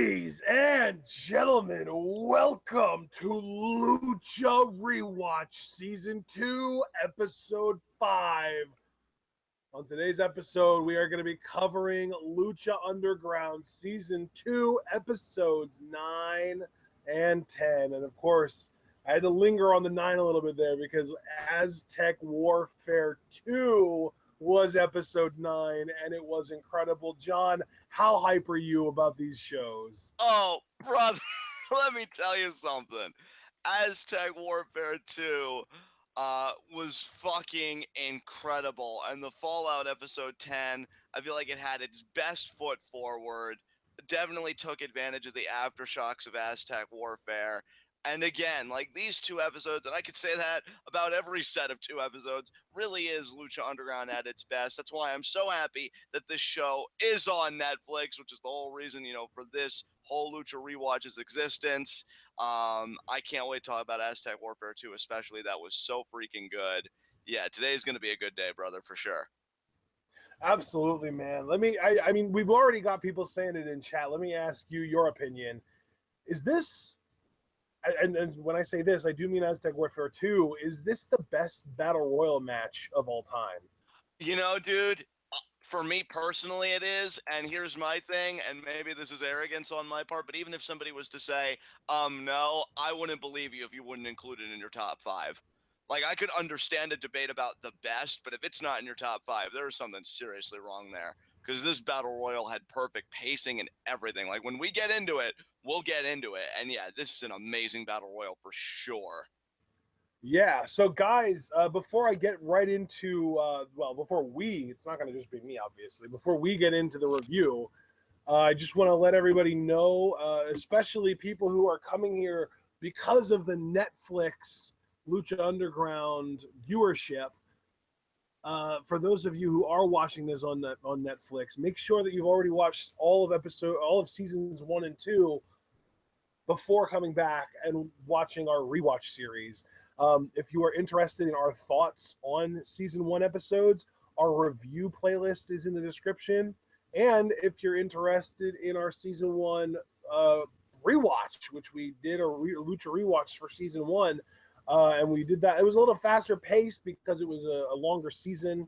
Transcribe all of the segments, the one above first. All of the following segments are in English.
Ladies and gentlemen, welcome to Lucha Rewatch Season 2, Episode 5. On today's episode, we are going to be covering Lucha Underground Season 2, Episodes 9 and 10. And of course, I had to linger on the 9 a little bit there because Aztec Warfare 2 was Episode 9, and it was incredible. John, how hype are you about these shows? Oh, brother, let me tell you something. Aztec Warfare 2 was fucking incredible. And the Fallout Episode 10, I feel like it had its best foot forward. Definitely took advantage of the aftershocks of Aztec Warfare. And again, like these 2 episodes, and I could say that about every set of 2 episodes, really is Lucha Underground at its best. That's why I'm so happy that this show is on Netflix, which is the whole reason, for this whole Lucha Rewatch's existence. I can't wait to talk about Aztec Warfare 2, especially. That was so freaking good. Yeah, today's going to be a good day, brother, for sure. Absolutely, man. I mean, we've already got people saying it in chat. Let me ask you your opinion. Is this... And when I say this, I do mean Aztec Warfare 2. Is this the best Battle Royal match of all time? Dude, for me personally it is, and here's my thing, and maybe this is arrogance on my part, but even if somebody was to say, no, I wouldn't believe you if you wouldn't include it in your top 5. Like, I could understand a debate about the best, but if it's not in your top 5, there's something seriously wrong there. Because this Battle Royal had perfect pacing and everything. Like, when we get into it, we'll get into it. And yeah, this is an amazing Battle Royal for sure. Yeah, so guys, before I get right into, it's not going to just be me, obviously. Before we get into the review, I just want to let everybody know, especially people who are coming here because of the Netflix Lucha Underground viewership. For those of you who are watching this on Netflix, make sure that you've already watched all of seasons 1 and 2 before coming back and watching our rewatch series. If you are interested in our thoughts on season 1 episodes, our review playlist is in the description. And if you're interested in our season 1 rewatch, which we did a Lucha rewatch for season 1, and we did that. It was a little faster paced because it was a longer season,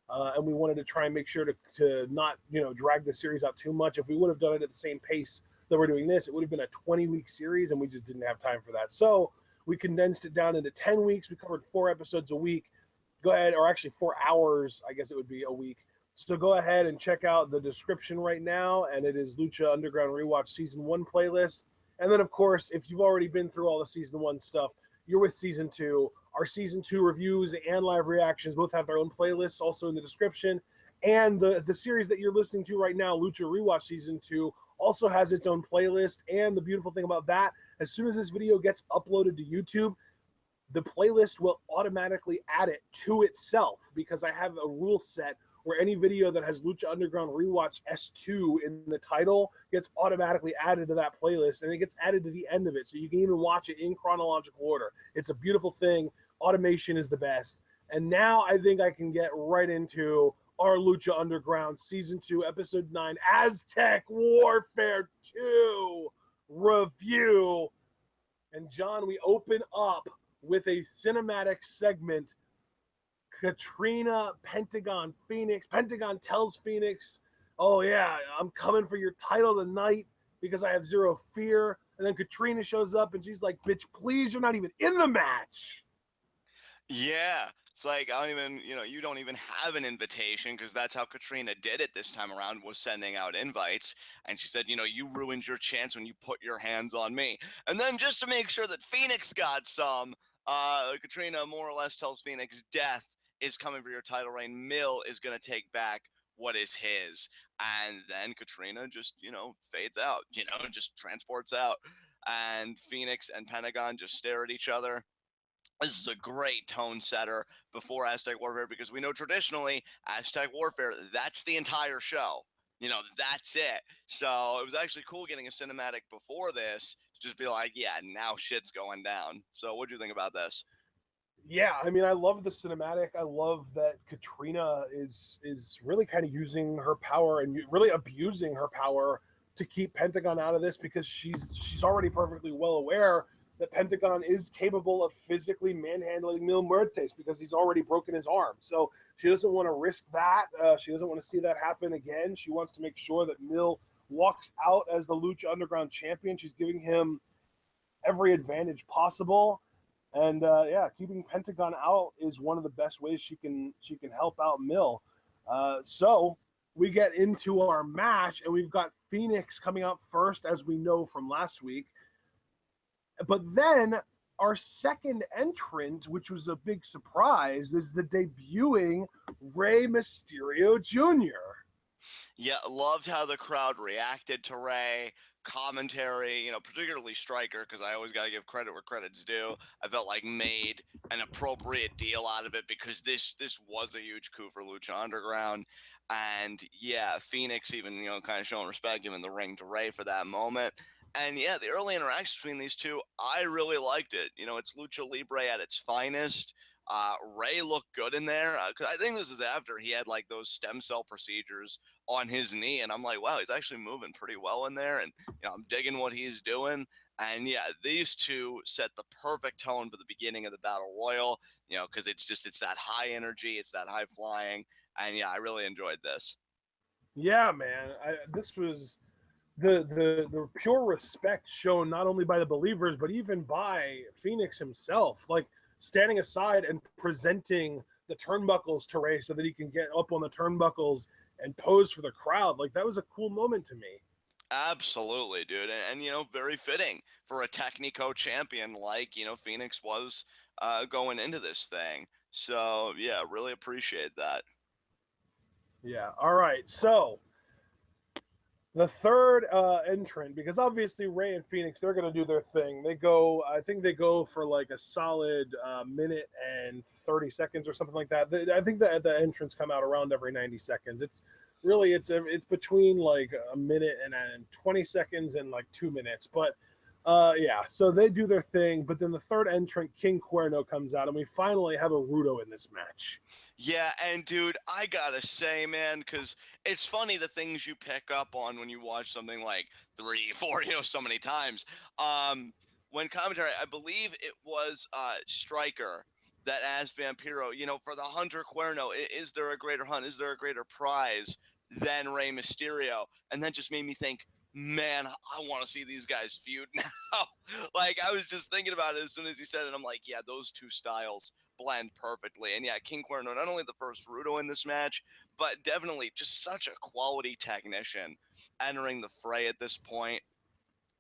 and we wanted to try and make sure to not drag the series out too much. If we would have done it at the same pace that we're doing this, it would have been a 20-week series, and we just didn't have time for that. So we condensed it down into 10 weeks. We covered 4 episodes a week. Go ahead, or actually 4 hours, I guess it would be a week. So go ahead and check out the description right now, and it is Lucha Underground Rewatch Season 1 playlist. And then, of course, if you've already been through all the Season 1 stuff, you're with Season 2. Our Season 2 reviews and live reactions both have their own playlists also in the description. And the series that you're listening to right now, Lucha Rewatch Season 2, also has its own playlist. And the beautiful thing about that, as soon as this video gets uploaded to YouTube, the playlist will automatically add it to itself, because I have a rule set where any video that has Lucha Underground Rewatch S2 in the title gets automatically added to that playlist, and it gets added to the end of it, so you can even watch it in chronological order. It's a beautiful thing. Automation is the best. And now I think I can get right into our Lucha Underground Season 2, Episode 9, Aztec Warfare 2 review. And John, we open up with a cinematic segment. Katrina, Pentagon, Phoenix. Pentagon tells Phoenix, oh yeah, I'm coming for your title tonight because I have zero fear. And then Katrina shows up and she's like, bitch, please, you're not even in the match. Yeah, it's like, I don't even, you don't even have an invitation, because that's how Katrina did it this time around, was sending out invites. And she said, you ruined your chance when you put your hands on me. And then just to make sure that Phoenix got some, Katrina more or less tells Phoenix death is coming for your title reign. Mill is going to take back what is his. And then Katrina just, fades out, just transports out. And Phoenix and Pentagon just stare at each other. This is a great tone setter before Aztec Warfare, because we know traditionally Aztec Warfare, that's the entire show. That's it. So it was actually cool getting a cinematic before this to just be like, yeah, now shit's going down. So what do you think about this? Yeah, I mean, I love the cinematic. I love that Katrina is really kind of using her power and really abusing her power to keep Pentagon out of this because she's already perfectly well aware that Pentagon is capable of physically manhandling Mil Muertes because he's already broken his arm. So she doesn't want to risk that. She doesn't want to see that happen again. She wants to make sure that Mil walks out as the Lucha Underground champion. She's giving him every advantage possible. And keeping Pentagon out is one of the best ways she can help out Mil. So we get into our match, and we've got Phoenix coming out first, as we know from last week. But then our second entrant, which was a big surprise, is the debuting Rey Mysterio Jr. Yeah, loved how the crowd reacted to Rey. Commentary, particularly Striker, because I always got to give credit where credit's due. I felt like made an appropriate deal out of it because this was a huge coup for Lucha Underground. And yeah, Phoenix even, kind of showing respect, giving the ring to Rey for that moment. And yeah, the early interaction between these two, I really liked it. It's Lucha Libre at its finest. Rey looked good in there. Cause I think this is after he had like those stem cell procedures on his knee, and I'm like, wow, he's actually moving pretty well in there, and I'm digging what he's doing. And yeah, these two set the perfect tone for the beginning of the battle royal. Because it's that high energy, it's that high flying, and yeah, I really enjoyed this. Yeah, man, this was the pure respect shown not only by the believers but even by Phoenix himself, like standing aside and presenting the turnbuckles to Rey so that he can get up on the turnbuckles and pose for the crowd. Like, that was a cool moment to me. Absolutely, dude, and very fitting for a Technico champion like Phoenix was going into this thing. So yeah, really appreciate that. Yeah. All right. So the third entrant, because obviously Rey and Phoenix, they're going to do their thing. I think they go for like a solid minute and 30 seconds or something like that. I think that the entrants come out around every 90 seconds. It's between like a minute and 20 seconds and like 2 minutes. But so they do their thing. But then the third entrant, King Cuerno, comes out, and we finally have a Rudo in this match. Yeah, and dude, I gotta say, man, because it's funny the things you pick up on when you watch something like 3, 4, so many times. When commentary, I believe it was Striker that asked Vampiro, for the Hunter Cuerno, is there a greater hunt? Is there a greater prize than Rey Mysterio? And that just made me think, man, I want to see these guys feud now. Like, I was just thinking about it as soon as he said it. I'm like, yeah, those two styles blend perfectly. And yeah, King Cuerno, not only the first Rudo in this match, but definitely just such a quality technician entering the fray at this point.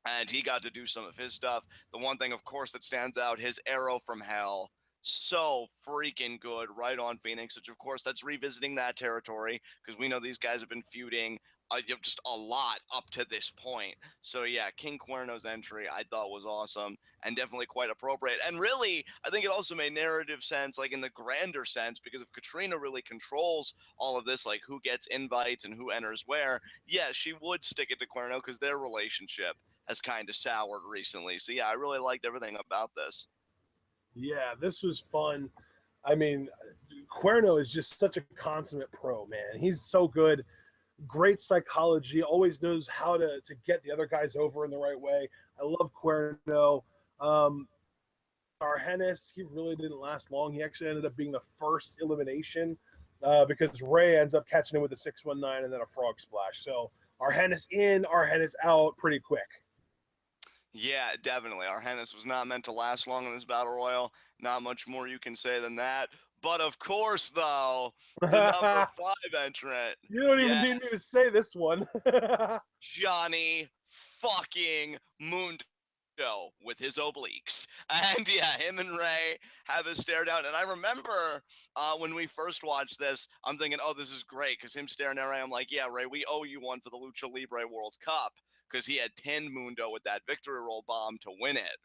And he got to do some of his stuff. The one thing, of course, that stands out, his arrow from hell. So freaking good right on Phoenix, which of course that's revisiting that territory because we know these guys have been feuding just a lot up to this point. So yeah, King Cuerno's entry I thought was awesome and definitely quite appropriate. And really, I think it also made narrative sense, like in the grander sense, because if Katrina really controls all of this, like who gets invites and who enters where, yeah, she would stick it to Cuerno because their relationship has kind of soured recently. So yeah, I really liked everything about this. Yeah, this was fun. I mean, Cuerno is just such a consummate pro, man. He's so good. Great psychology, always knows how to get the other guys over in the right way. I love Cuerno. Argenis, he really didn't last long. He actually ended up being the first elimination because Rey ends up catching him with a 619 and then a frog splash. So Argenis in, Argenis out pretty quick. Yeah, definitely. Argenis was not meant to last long in this battle royal. Not much more you can say than that. But of course, though, the number 5 entrant. You don't even need me to say this one. Johnny fucking Mundo with his obliques. And yeah, him and Rey have a stare down. And I remember when we first watched this, I'm thinking, oh, this is great. Because him staring at Rey, I'm like, yeah, Rey, we owe you one for the Lucha Libre World Cup. Because he had pinned Mundo with that victory roll bomb to win it.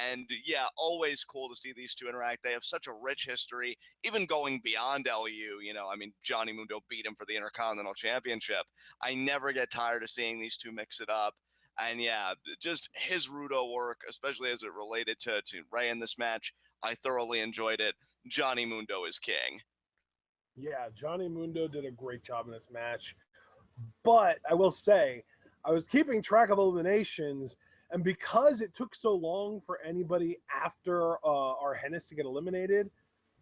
And yeah, always cool to see these two interact. They have such a rich history, even going beyond LU. I mean, Johnny Mundo beat him for the Intercontinental Championship. I never get tired of seeing these two mix it up. And yeah, just his Rudo work, especially as it related to Rey in this match, I thoroughly enjoyed it. Johnny Mundo is king. Yeah, Johnny Mundo did a great job in this match. But I will say, I was keeping track of eliminations, and because it took so long for anybody after Arhenis to get eliminated,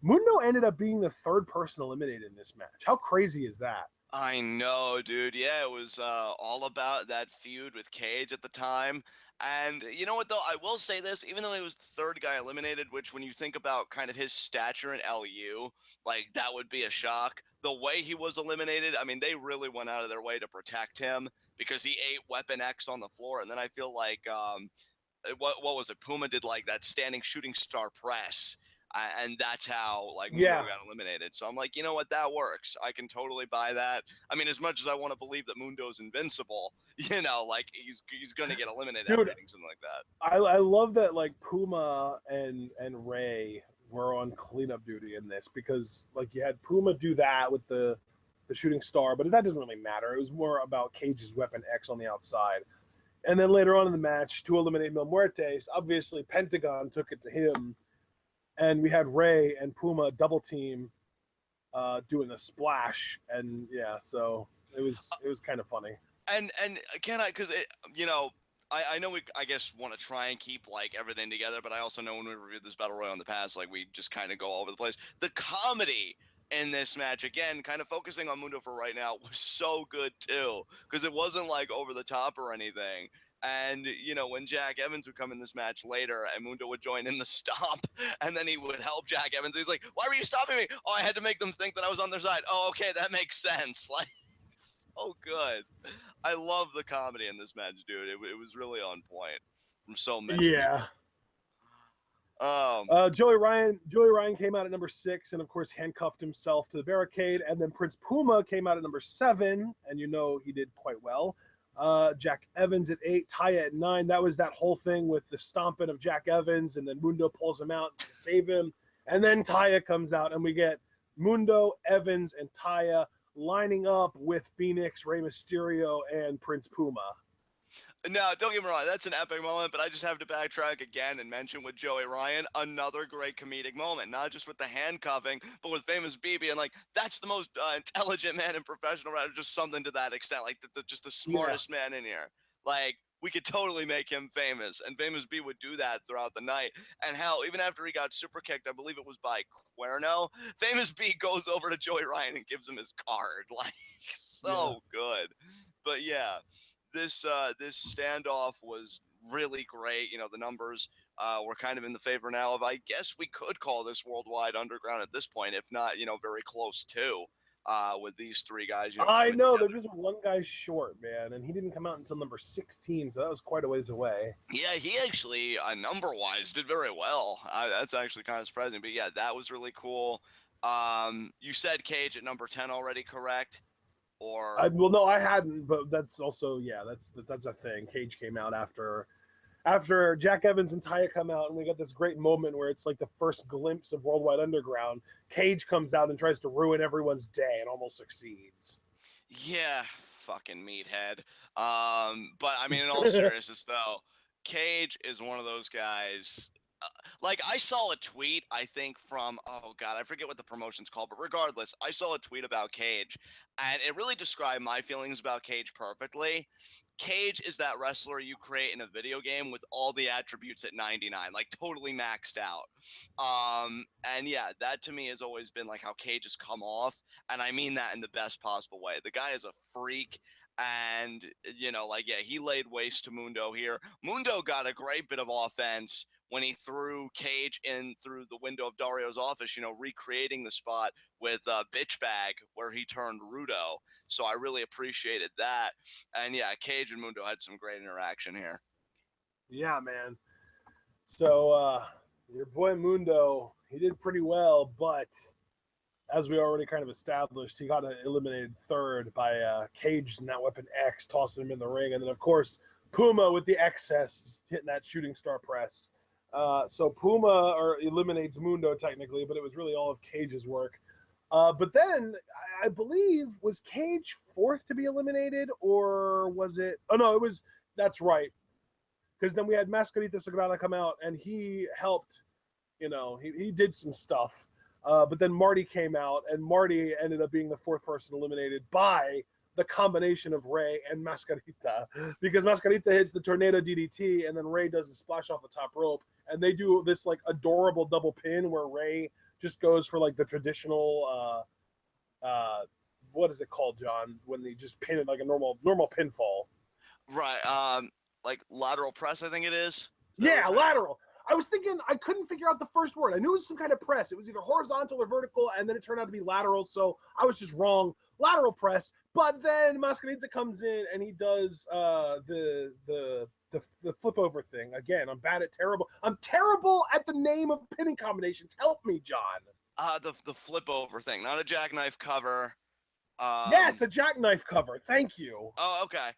Mundo ended up being the third person eliminated in this match. How crazy is that? I know, dude. Yeah, it was all about that feud with Cage at the time. And you know what, though? I will say this, even though he was the third guy eliminated, which when you think about kind of his stature in LU, like that would be a shock. The way he was eliminated, I mean, they really went out of their way to protect him because he ate Weapon X on the floor. And then I feel like what was it? Puma did like that standing shooting star press, and that's how like Mundo Yeah. got eliminated. So I'm like, you know what, that works. I can totally buy that. I mean, as much as I want to believe that Mundo's invincible, you know, like he's gonna get eliminated Dude, after eating something like that. I love that like Puma and Ray were on cleanup duty in this because like you had Puma do that with the shooting star, but that didn't really matter. It was more about Cage's Weapon X on the outside. And then later on in the match, to eliminate Mil Muertes, obviously Pentagon took it to him, and we had Ray and Puma double team doing a splash, and yeah, so it was kind of funny. And can I, because it, you know, I know we, I guess, want to try and keep like everything together, but I also know when we reviewed this battle royal in the past, like we just kind of go all over the place. The comedy in this match, again, kind of focusing on Mundo for right now, was so good too, because it wasn't like over the top or anything. And you know, when Jack Evans would come in this match later, and Mundo would join in the stomp, and then he would help Jack Evans. He's like, "Why were you stopping me? Oh, I had to make them think that I was on their side. Oh, okay, that makes sense." Like, so good. I love the comedy in this match, dude. It was really on point from so many. Yeah. Joey Ryan came out at number 6 and of course handcuffed himself to the barricade, and then Prince Puma came out at number 7, and you know he did quite well. Jack Evans at 8, Taya at 9. That was that whole thing with the stomping of Jack Evans, and then Mundo pulls him out to save him, and then Taya comes out, and we get Mundo, Evans, and Taya lining up with Phoenix, Rey Mysterio, and Prince Puma. No, don't get me wrong, that's an epic moment, but I just have to backtrack again and mention with Joey Ryan, another great comedic moment, not just with the handcuffing, but with Famous B being like, that's the most intelligent man in professional wrestling, just something to that extent, like just the smartest man in here. Like, we could totally make him famous, and Famous B would do that throughout the night. And hell, even after he got super kicked, I believe it was by Cuerno, Famous B goes over to Joey Ryan and gives him his card. Like, so good. But yeah, this standoff was really great. You know, the numbers were kind of in the favor now of, I guess we could call this Worldwide Underground at this point, if not, you know, very close to. With these three guys, you know, I know together. they're just one guy short, man, and he didn't come out until number 16, so that was quite a ways away. Yeah, he actually, number-wise, did very well. That's actually kind of surprising, but yeah, that was really cool. You said Cage at number 10 already, correct? Or Well, no, I hadn't, but that's also that's a thing. Cage came out after Jack Evans and Taya come out, and we got this great moment where it's like the first glimpse of Worldwide Underground. Cage comes out and tries to ruin everyone's day and almost succeeds. yeah, fucking meathead. But I mean, in all seriousness, though, Cage is one of those guys. Like, I saw a tweet, I think from, oh god, I forget what the promotion's called, but regardless, I saw a tweet about Cage, and it really described my feelings about Cage perfectly. Cage is that wrestler you create in a video game with all the attributes at 99, like totally maxed out. And yeah, that to me has always been like how Cage has come off, and I mean that in the best possible way. The guy is a freak, and you know, like, yeah, he laid waste to Mundo here. Mundo got a great bit of offense when he threw Cage in through the window of Dario's office, you know, recreating the spot with Bitch Bag where he turned Rudo. So I really appreciated that. And yeah, Cage and Mundo had some great interaction here. Yeah, man. So your boy Mundo, he did pretty well, but as we already kind of established, he got eliminated third by Cage and that Weapon X, tossing him in the ring, and then of course Puma with the excess hitting that shooting star press. So Puma eliminates Mundo technically, but it was really all of Cage's work. But then I believe, was Cage fourth to be eliminated, or was it? Oh no, it was. That's right. Because then we had Mascarita Sagrada come out, and he helped. You know, he did some stuff. But then Marty came out, and Marty ended up being the fourth person eliminated by the combination of Ray and Mascarita, because Mascarita hits the tornado DDT and then Ray does the splash off the top rope, and they do this like adorable double pin where Ray just goes for like the traditional what is it called, John, when they just pin it like a normal pinfall. Right. Like lateral press, I think it is. Yeah, lateral. I was thinking, I couldn't figure out the first word. I knew it was some kind of press. It was either horizontal or vertical, and then it turned out to be lateral, so I was just wrong. Lateral press. But then Mascarita comes in, and he does the flip over thing. Again, I'm terrible at the name of pinning combinations. Help me, John. The flip over thing, not a jackknife cover. Yes, a jackknife cover. Thank you. Oh, okay.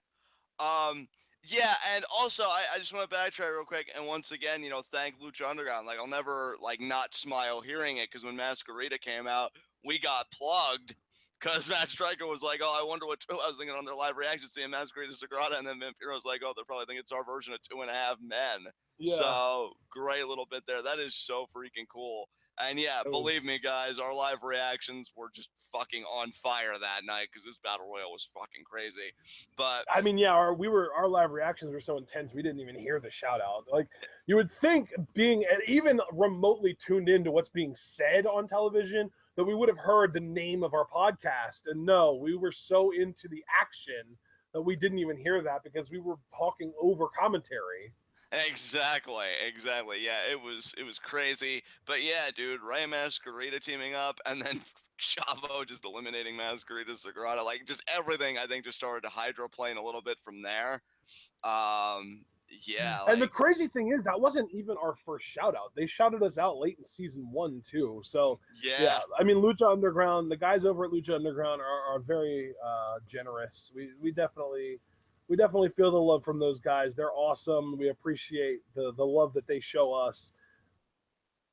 Yeah, and also I just want to backtrack real quick, and once again, thank Lucha Underground. Like, I'll never not smile hearing it, because when Mascarita came out, we got plugged, because Matt Striker was like, "Oh, I wonder what I was thinking on their live reaction, seeing Mascarita Sagrada," and then Vampiro's like, "Oh, they're probably thinking it's our version of 2.5 Men." Yeah. So great little bit there. That is so freaking cool. And yeah, believe me, guys, our live reactions were just fucking on fire that night, because this battle royal was fucking crazy. But I mean, yeah, our live reactions were so intense we didn't even hear the shout out. Like, you would think, being even remotely tuned into what's being said on television, that we would have heard the name of our podcast. And no, we were so into the action that we didn't even hear that, because we were talking over commentary. Exactly. Yeah, it was crazy. But yeah, dude, Ray and Mascarita teaming up, and then Chavo just eliminating Mascarita Sagrada. Like, just everything, I think, just started to hydroplane a little bit from there. Yeah. And the crazy thing is, that wasn't even our first shout out. They shouted us out late in season 1 too. So yeah, I mean, Lucha Underground, the guys over at Lucha Underground are very generous. We definitely feel the love from those guys. They're awesome. We appreciate the love that they show us.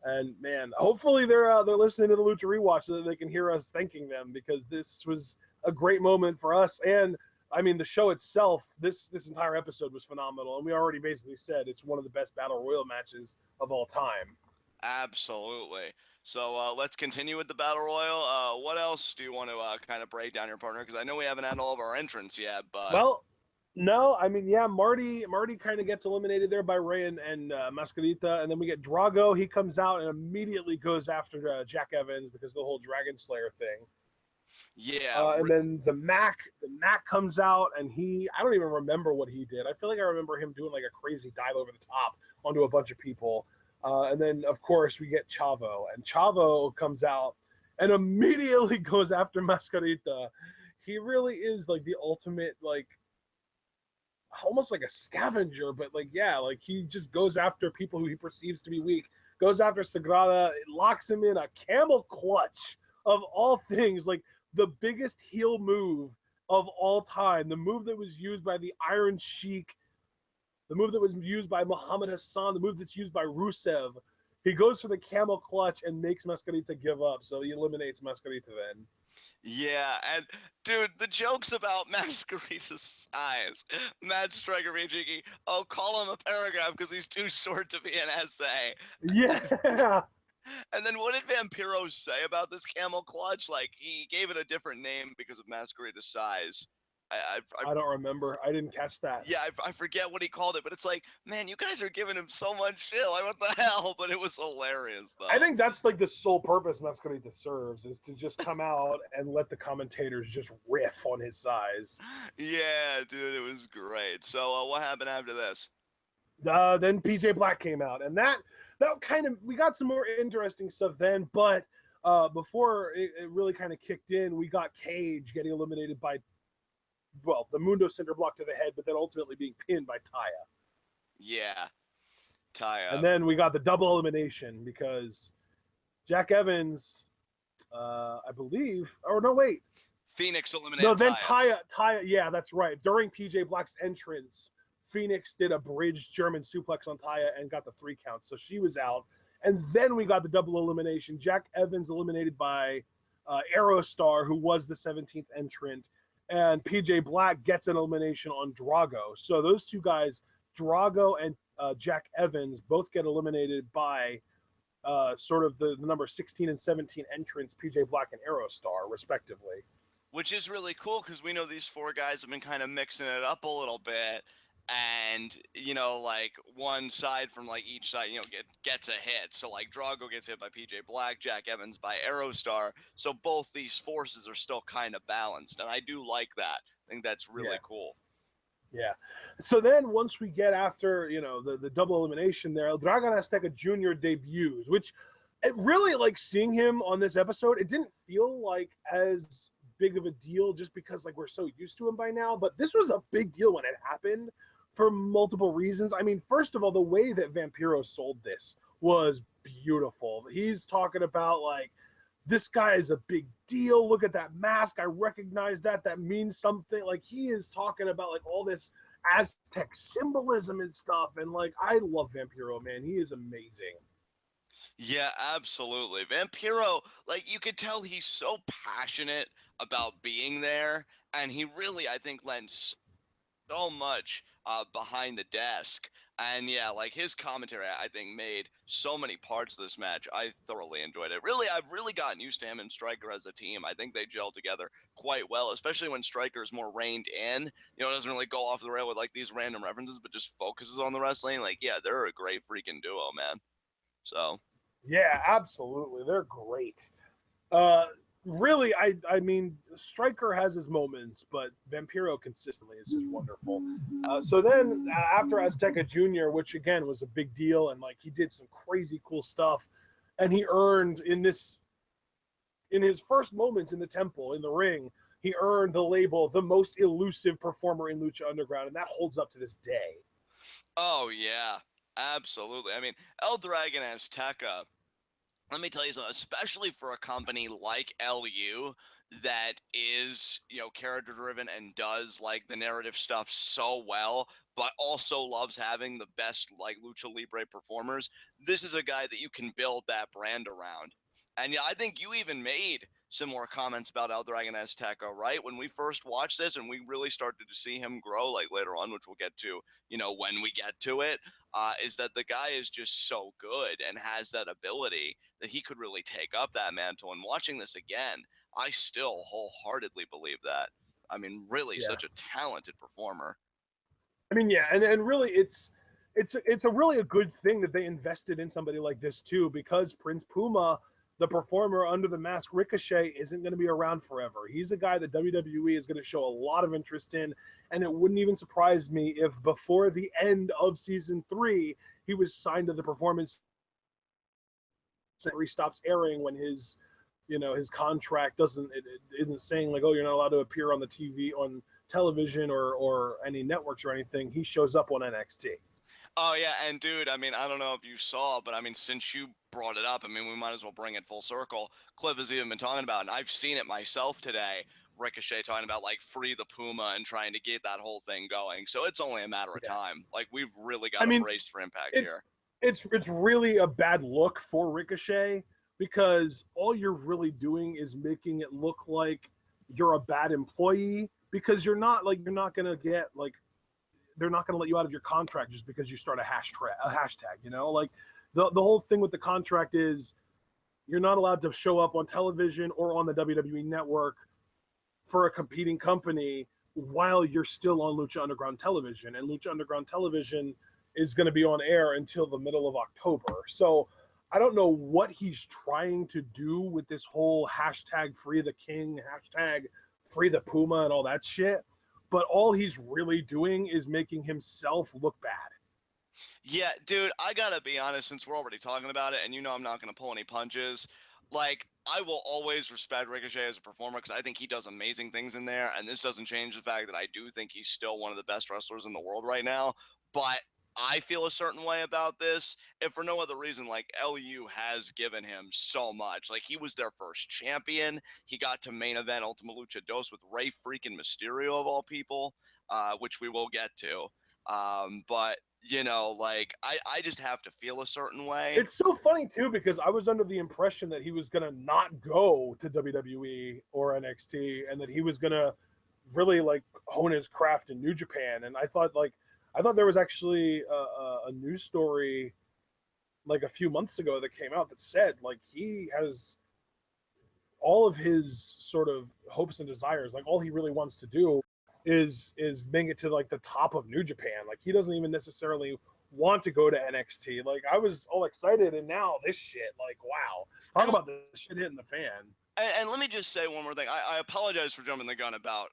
And man, hopefully they're listening to the Lucha Rewatch so that they can hear us thanking them, because this was a great moment for us. And I mean, the show itself, this entire episode was phenomenal. And we already basically said it's one of the best Battle Royal matches of all time. Absolutely. So let's continue with the Battle Royal. What else do you want to kind of break down your partner? Because I know we haven't had all of our entrants yet, but... Well, no, I mean, yeah, Marty kind of gets eliminated there by Ray and Mascarita, and then we get Drago. He comes out and immediately goes after Jack Evans because of the whole Dragon Slayer thing. Yeah. And then the Mac comes out, and I don't even remember what he did. I feel like I remember him doing like a crazy dive over the top onto a bunch of people. And then, of course, we get Chavo, and Chavo comes out and immediately goes after Mascarita. He really is like the ultimate, like, almost like a scavenger, but like, yeah, like he just goes after people who he perceives to be weak, goes after Sagrada, locks him in a camel clutch of all things, like the biggest heel move of all time, the move that was used by the Iron Sheik, the move that was used by Muhammad Hassan, the move that's used by Rusev. He goes for the camel clutch and makes Mascarita give up, so he eliminates Mascarita then. Yeah, and dude, the jokes about Mascarita's size, Matt Striker being cheeky, oh, call him a paragraph because he's too short to be an essay. Yeah. And then what did Vampiro say about this camel clutch? Like, he gave it a different name because of Mascarita's size. I don't remember. I didn't catch that. Yeah, I forget what he called it, but it's like, man, you guys are giving him so much shit. Like, what the hell? But it was hilarious, though. I think that's like the sole purpose Mascarita serves, is to just come out and let the commentators just riff on his size. Yeah, dude, it was great. So what happened after this? Then PJ Black came out, and that kind of, we got some more interesting stuff then, but before it really kind of kicked in, we got Cage getting eliminated by, well, the Mundo Cinder block to the head, but then ultimately being pinned by Taya. Yeah, Taya. And then we got the double elimination because Jack Evans, I believe, or no, wait. Phoenix eliminated No, then Taya, yeah, that's right. During PJ Black's entrance, Phoenix did a bridge German suplex on Taya and got the 3 counts, so she was out. And then we got the double elimination. Jack Evans eliminated by Aerostar, who was the 17th entrant, and PJ Black gets an elimination on Drago. So those two guys, Drago and Jack Evans, both get eliminated by sort of the number 16 and 17 entrants, PJ Black and Aerostar, respectively. which is really cool because we know these four guys have been kind of mixing it up a little bit. And like one side from like each side, gets a hit. So like Drago gets hit by PJ Black, Jack Evans by Aerostar. So both these forces are still kind of balanced, and I do like that. I think that's really cool. Yeah. So then once we get after, the double elimination there, Dragon Azteca Jr. debuts, which it really, like, seeing him on this episode, it didn't feel like as big of a deal just because, like, we're so used to him by now. But this was a big deal when it happened for multiple reasons. I mean, first of all, the way that Vampiro sold this was beautiful. He's talking about, like, this guy is a big deal. Look at that mask. I recognize that. That means something. Like, he is talking about, like, all this Aztec symbolism and stuff. And, like, I love Vampiro, man. He is amazing. Yeah, absolutely. Vampiro, like, you could tell he's so passionate about being there, and he really, I think, lends so much behind the desk. And yeah, like his commentary, I think, made so many parts of this match. I thoroughly enjoyed it. Really, I've really gotten used to him and Stryker as a team. I think they gel together quite well, especially when Stryker is more reined in. Doesn't really go off the rail with like these random references, but just focuses on the wrestling. Like, yeah, they're a great freaking duo, man. So. Yeah, absolutely. They're great. Really, I mean, Stryker has his moments, but Vampiro consistently is just wonderful. So then after Azteca Jr., which again was a big deal, and like he did some crazy cool stuff, and he earned in his first moments in the temple, in the ring, he earned the label the most elusive performer in Lucha Underground, and that holds up to this day. Oh yeah, absolutely. I mean, El Dragon Azteca, let me tell you something, especially for a company like LU that is, character driven and does like the narrative stuff so well, but also loves having the best like lucha libre performers. This is a guy that you can build that brand around. And yeah, I think you even made some more comments about El Dragon Azteca, right? When we first watched this and we really started to see him grow, like later on, which we'll get to, when we get to it, is that the guy is just so good and has that ability that he could really take up that mantle. And watching this again, I still wholeheartedly believe that. I mean, really, such a talented performer. I mean, yeah, and really, it's a really a good thing that they invested in somebody like this too, because Prince Puma, the performer under the mask Ricochet, isn't going to be around forever. He's a guy that WWE is going to show a lot of interest in, and it wouldn't even surprise me if before the end of season 3 he was signed to the Performance Center. He stops airing when his contract isn't saying like, oh, you're not allowed to appear on the TV on television or any networks or anything. He shows up on NXT. Oh yeah, and dude, I mean, I don't know if you saw, but I mean, since you brought it up, I mean, we might as well bring it full circle. Cliff has even been talking about, and I've seen it myself today. Ricochet talking about like free the Puma and trying to get that whole thing going. So it's only a matter of time. Like we've really got braced for impact here. It's really a bad look for Ricochet because all you're really doing is making it look like you're a bad employee because you're not gonna get like they're not gonna let you out of your contract just because you start a hashtag. Like the whole thing with the contract is you're not allowed to show up on television or on the WWE network for a competing company while you're still on Lucha Underground television, and Lucha Underground television is going to be on air until the middle of October. So I don't know what he's trying to do with this whole hashtag free the king, hashtag free the Puma and all that shit. But all he's really doing is making himself look bad. Yeah, dude, I gotta be honest, since we're already talking about it, and I'm not gonna pull any punches. Like, I will always respect Ricochet as a performer because I think he does amazing things in there, and this doesn't change the fact that I do think he's still one of the best wrestlers in the world right now. But I feel a certain way about this, if for no other reason, like LU has given him so much. Like, he was their first champion. He got to main event Ultima Lucha Dos with Rey freaking Mysterio of all people, which we will get to. But like I just have to feel a certain way. It's so funny too because I was under the impression that he was gonna not go to WWE or NXT and that he was gonna really like hone his craft in New Japan. And I thought there was actually a news story like a few months ago that came out that said like he has all of his sort of hopes and desires, like all he really wants to do is make it to like the top of New Japan. Like he doesn't even necessarily want to go to NXT. Like I was all excited, and now this shit, like wow, talk about the shit hitting the fan. And let me just say one more thing. I apologize for jumping the gun about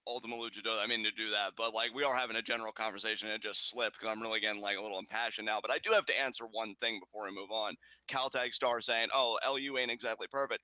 Ultima Luchador. I mean to do that, but like we are having a general conversation and it just slipped because I'm really getting like a little impassioned now. But I do have to answer one thing before we move on. Caltag Star saying, "Oh, LU ain't exactly perfect."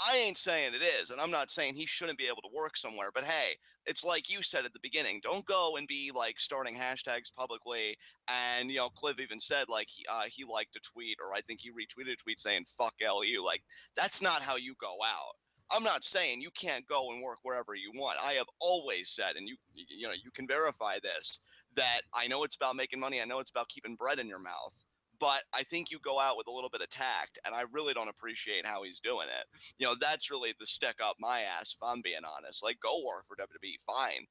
I ain't saying it is, and I'm not saying he shouldn't be able to work somewhere. But hey, it's like you said at the beginning. Don't go and be like starting hashtags publicly. And Cliff even said like he liked a tweet, or I think he retweeted a tweet saying "fuck LU." Like that's not how you go out. I'm not saying you can't go and work wherever you want. I have always said, and you can verify this, that I know it's about making money. I know it's about keeping bread in your mouth. But I think you go out with a little bit of tact, and I really don't appreciate how he's doing it. That's really the stick up my ass, if I'm being honest. Like, go work for WWE, fine.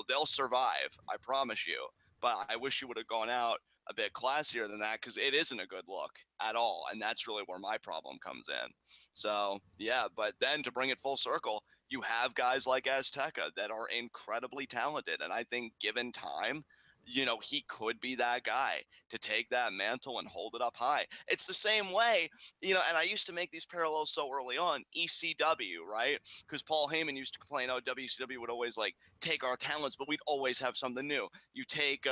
They'll survive, I promise you. But I wish you would have gone out a bit classier than that because it isn't a good look at all. And that's really where my problem comes in. So, yeah, but then to bring it full circle, you have guys like Azteca that are incredibly talented. And I think given time, he could be that guy to take that mantle and hold it up high. It's the same way, and I used to make these parallels so early on, ECW, right? Because Paul Heyman used to complain, oh, WCW would always like take our talents, but we'd always have something new. You take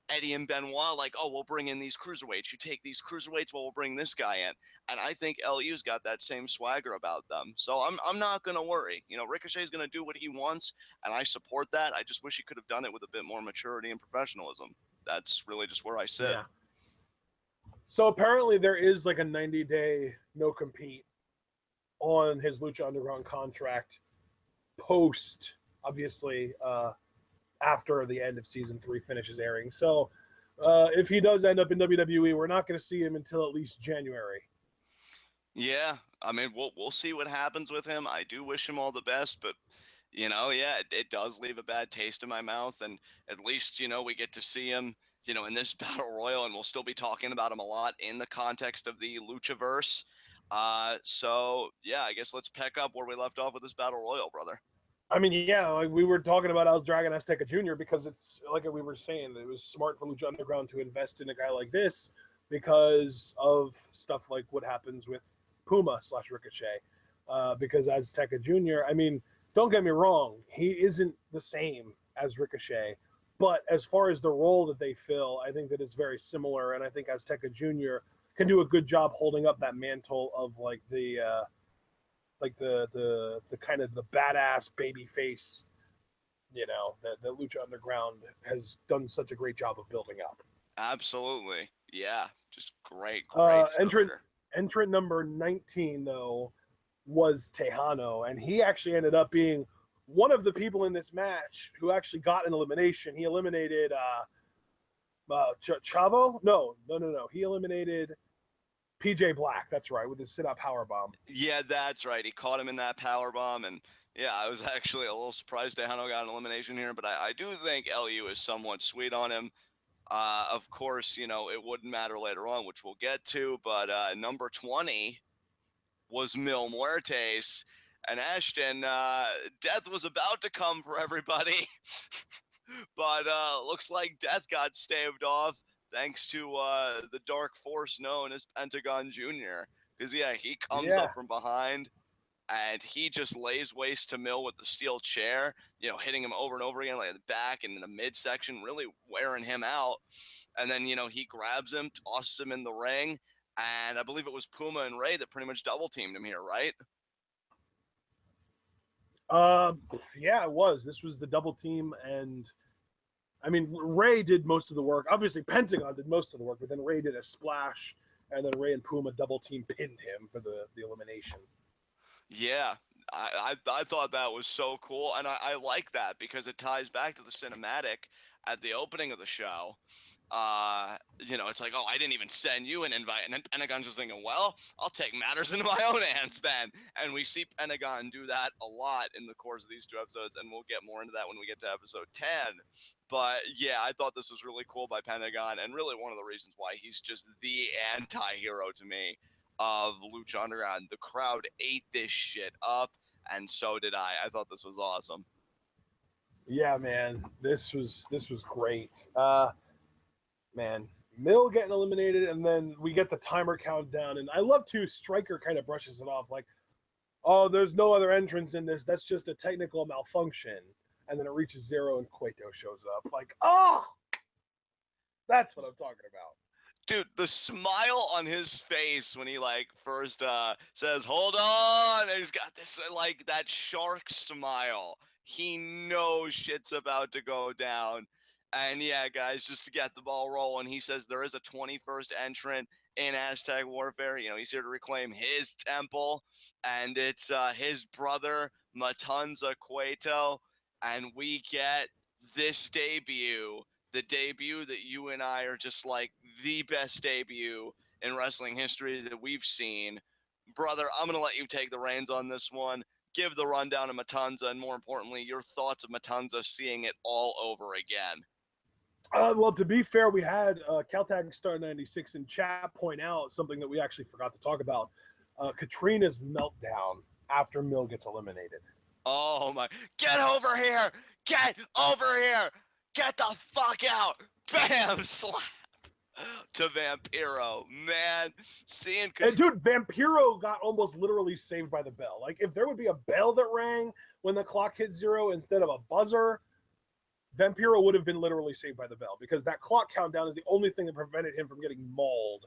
Eddie and Benoit, like, oh, we'll bring in these cruiserweights. You take these cruiserweights, well, we'll bring this guy in. And I think LU's got that same swagger about them. So I'm not going to worry. Ricochet's going to do what he wants, and I support that. I just wish he could have done it with a bit more maturity and professionalism. That's really just where I sit. Yeah. So apparently there is like a 90-day no compete on his Lucha Underground contract post, obviously, after the end of season 3 finishes airing. So if he does end up in WWE, we're not going to see him until at least January. Yeah, I mean, we'll see what happens with him. I do wish him all the best, but yeah, it does leave a bad taste in my mouth. And at least we get to see him, in this battle royal, and we'll still be talking about him a lot in the context of the Luchaverse. So yeah, I guess let's pick up where we left off with this battle royal, brother. I mean, yeah, like we were talking about, I was Dragon Azteca Jr. because it's like we were saying, it was smart for Lucha Underground to invest in a guy like this because of stuff like what happens with Puma/Ricochet. Because Azteca Jr., I mean, don't get me wrong, he isn't the same as Ricochet, but as far as the role that they fill, I think that it's very similar, and I think Azteca Jr. can do a good job holding up that mantle of like the kind of the badass baby face, that Lucha Underground has done such a great job of building up. Absolutely, yeah, just great entrant number 19 though was Tejano, and he actually ended up being one of the people in this match who actually got an elimination. He eliminated Chavo. No. He eliminated PJ Black. That's right, with his sit-out powerbomb. Yeah, that's right. He caught him in that powerbomb, and yeah, I was actually a little surprised Tejano got an elimination here, but I do think LU is somewhat sweet on him. Of course, it wouldn't matter later on, which we'll get to, but number 20 was Mil Muertes, and Ashton, death was about to come for everybody, but looks like death got staved off thanks to the dark force known as Pentagon Jr. Because, yeah, he comes up from behind, and he just lays waste to Mil with the steel chair, hitting him over and over again, like the back and in the midsection, really wearing him out. And then, he grabs him, tosses him in the ring, and I believe it was Puma and Ray that pretty much double teamed him here, right? Yeah, it was. This was the double team, and I mean, Ray did most of the work. Obviously, Pentagon did most of the work, but then Ray did a splash, and then Ray and Puma double team pinned him for the elimination. Yeah, I thought that was so cool, and I like that because it ties back to the cinematic at the opening of the show. It's like, oh, I didn't even send you an invite, and then Pentagon's just thinking, well, I'll take matters into my own hands then, and we see Pentagon do that a lot in the course of these 2 episodes, and we'll get more into that when we get to episode 10. But yeah, I thought this was really cool by Pentagon, and really one of the reasons why he's just the anti-hero to me. of Lucha Underground. The crowd ate this shit up, and so did I. I thought this was awesome. Yeah, man, this was great. Man, Mill getting eliminated, and then we get the timer countdown, and I love too. Stryker kind of brushes it off like, "Oh, there's no other entrance in this. That's just a technical malfunction." And then it reaches 0, and Cueto shows up. Like, oh, that's what I'm talking about. Dude, the smile on his face when he like first says hold on, and he's got this like that shark smile. He knows shit's about to go down. And yeah, guys, just to get the ball rolling, he says there is a 21st entrant in Aztec warfare. You know, he's here to reclaim his temple, and it's his brother Matanza Cueto, and we get this debut, the debut that you and I are just like the best debut in wrestling history that we've seen. Brother, I'm going to let you take the reins on this one. Give the rundown of Matanza, and more importantly, your thoughts of Matanza seeing it all over again. Well, to be fair, we had Caltag Star 96 in chat point out something that we actually forgot to talk about. Katrina's meltdown after Mill gets eliminated. Oh my, get over here! Get over here! Get the fuck out! Bam! Slap! To Vampiro, man. Seeing And dude, Vampiro got almost literally saved by the bell. Like, if there would be a bell that rang when the clock hit 0 instead of a buzzer, Vampiro would have been literally saved by the bell, because that clock countdown is the only thing that prevented him from getting mauled.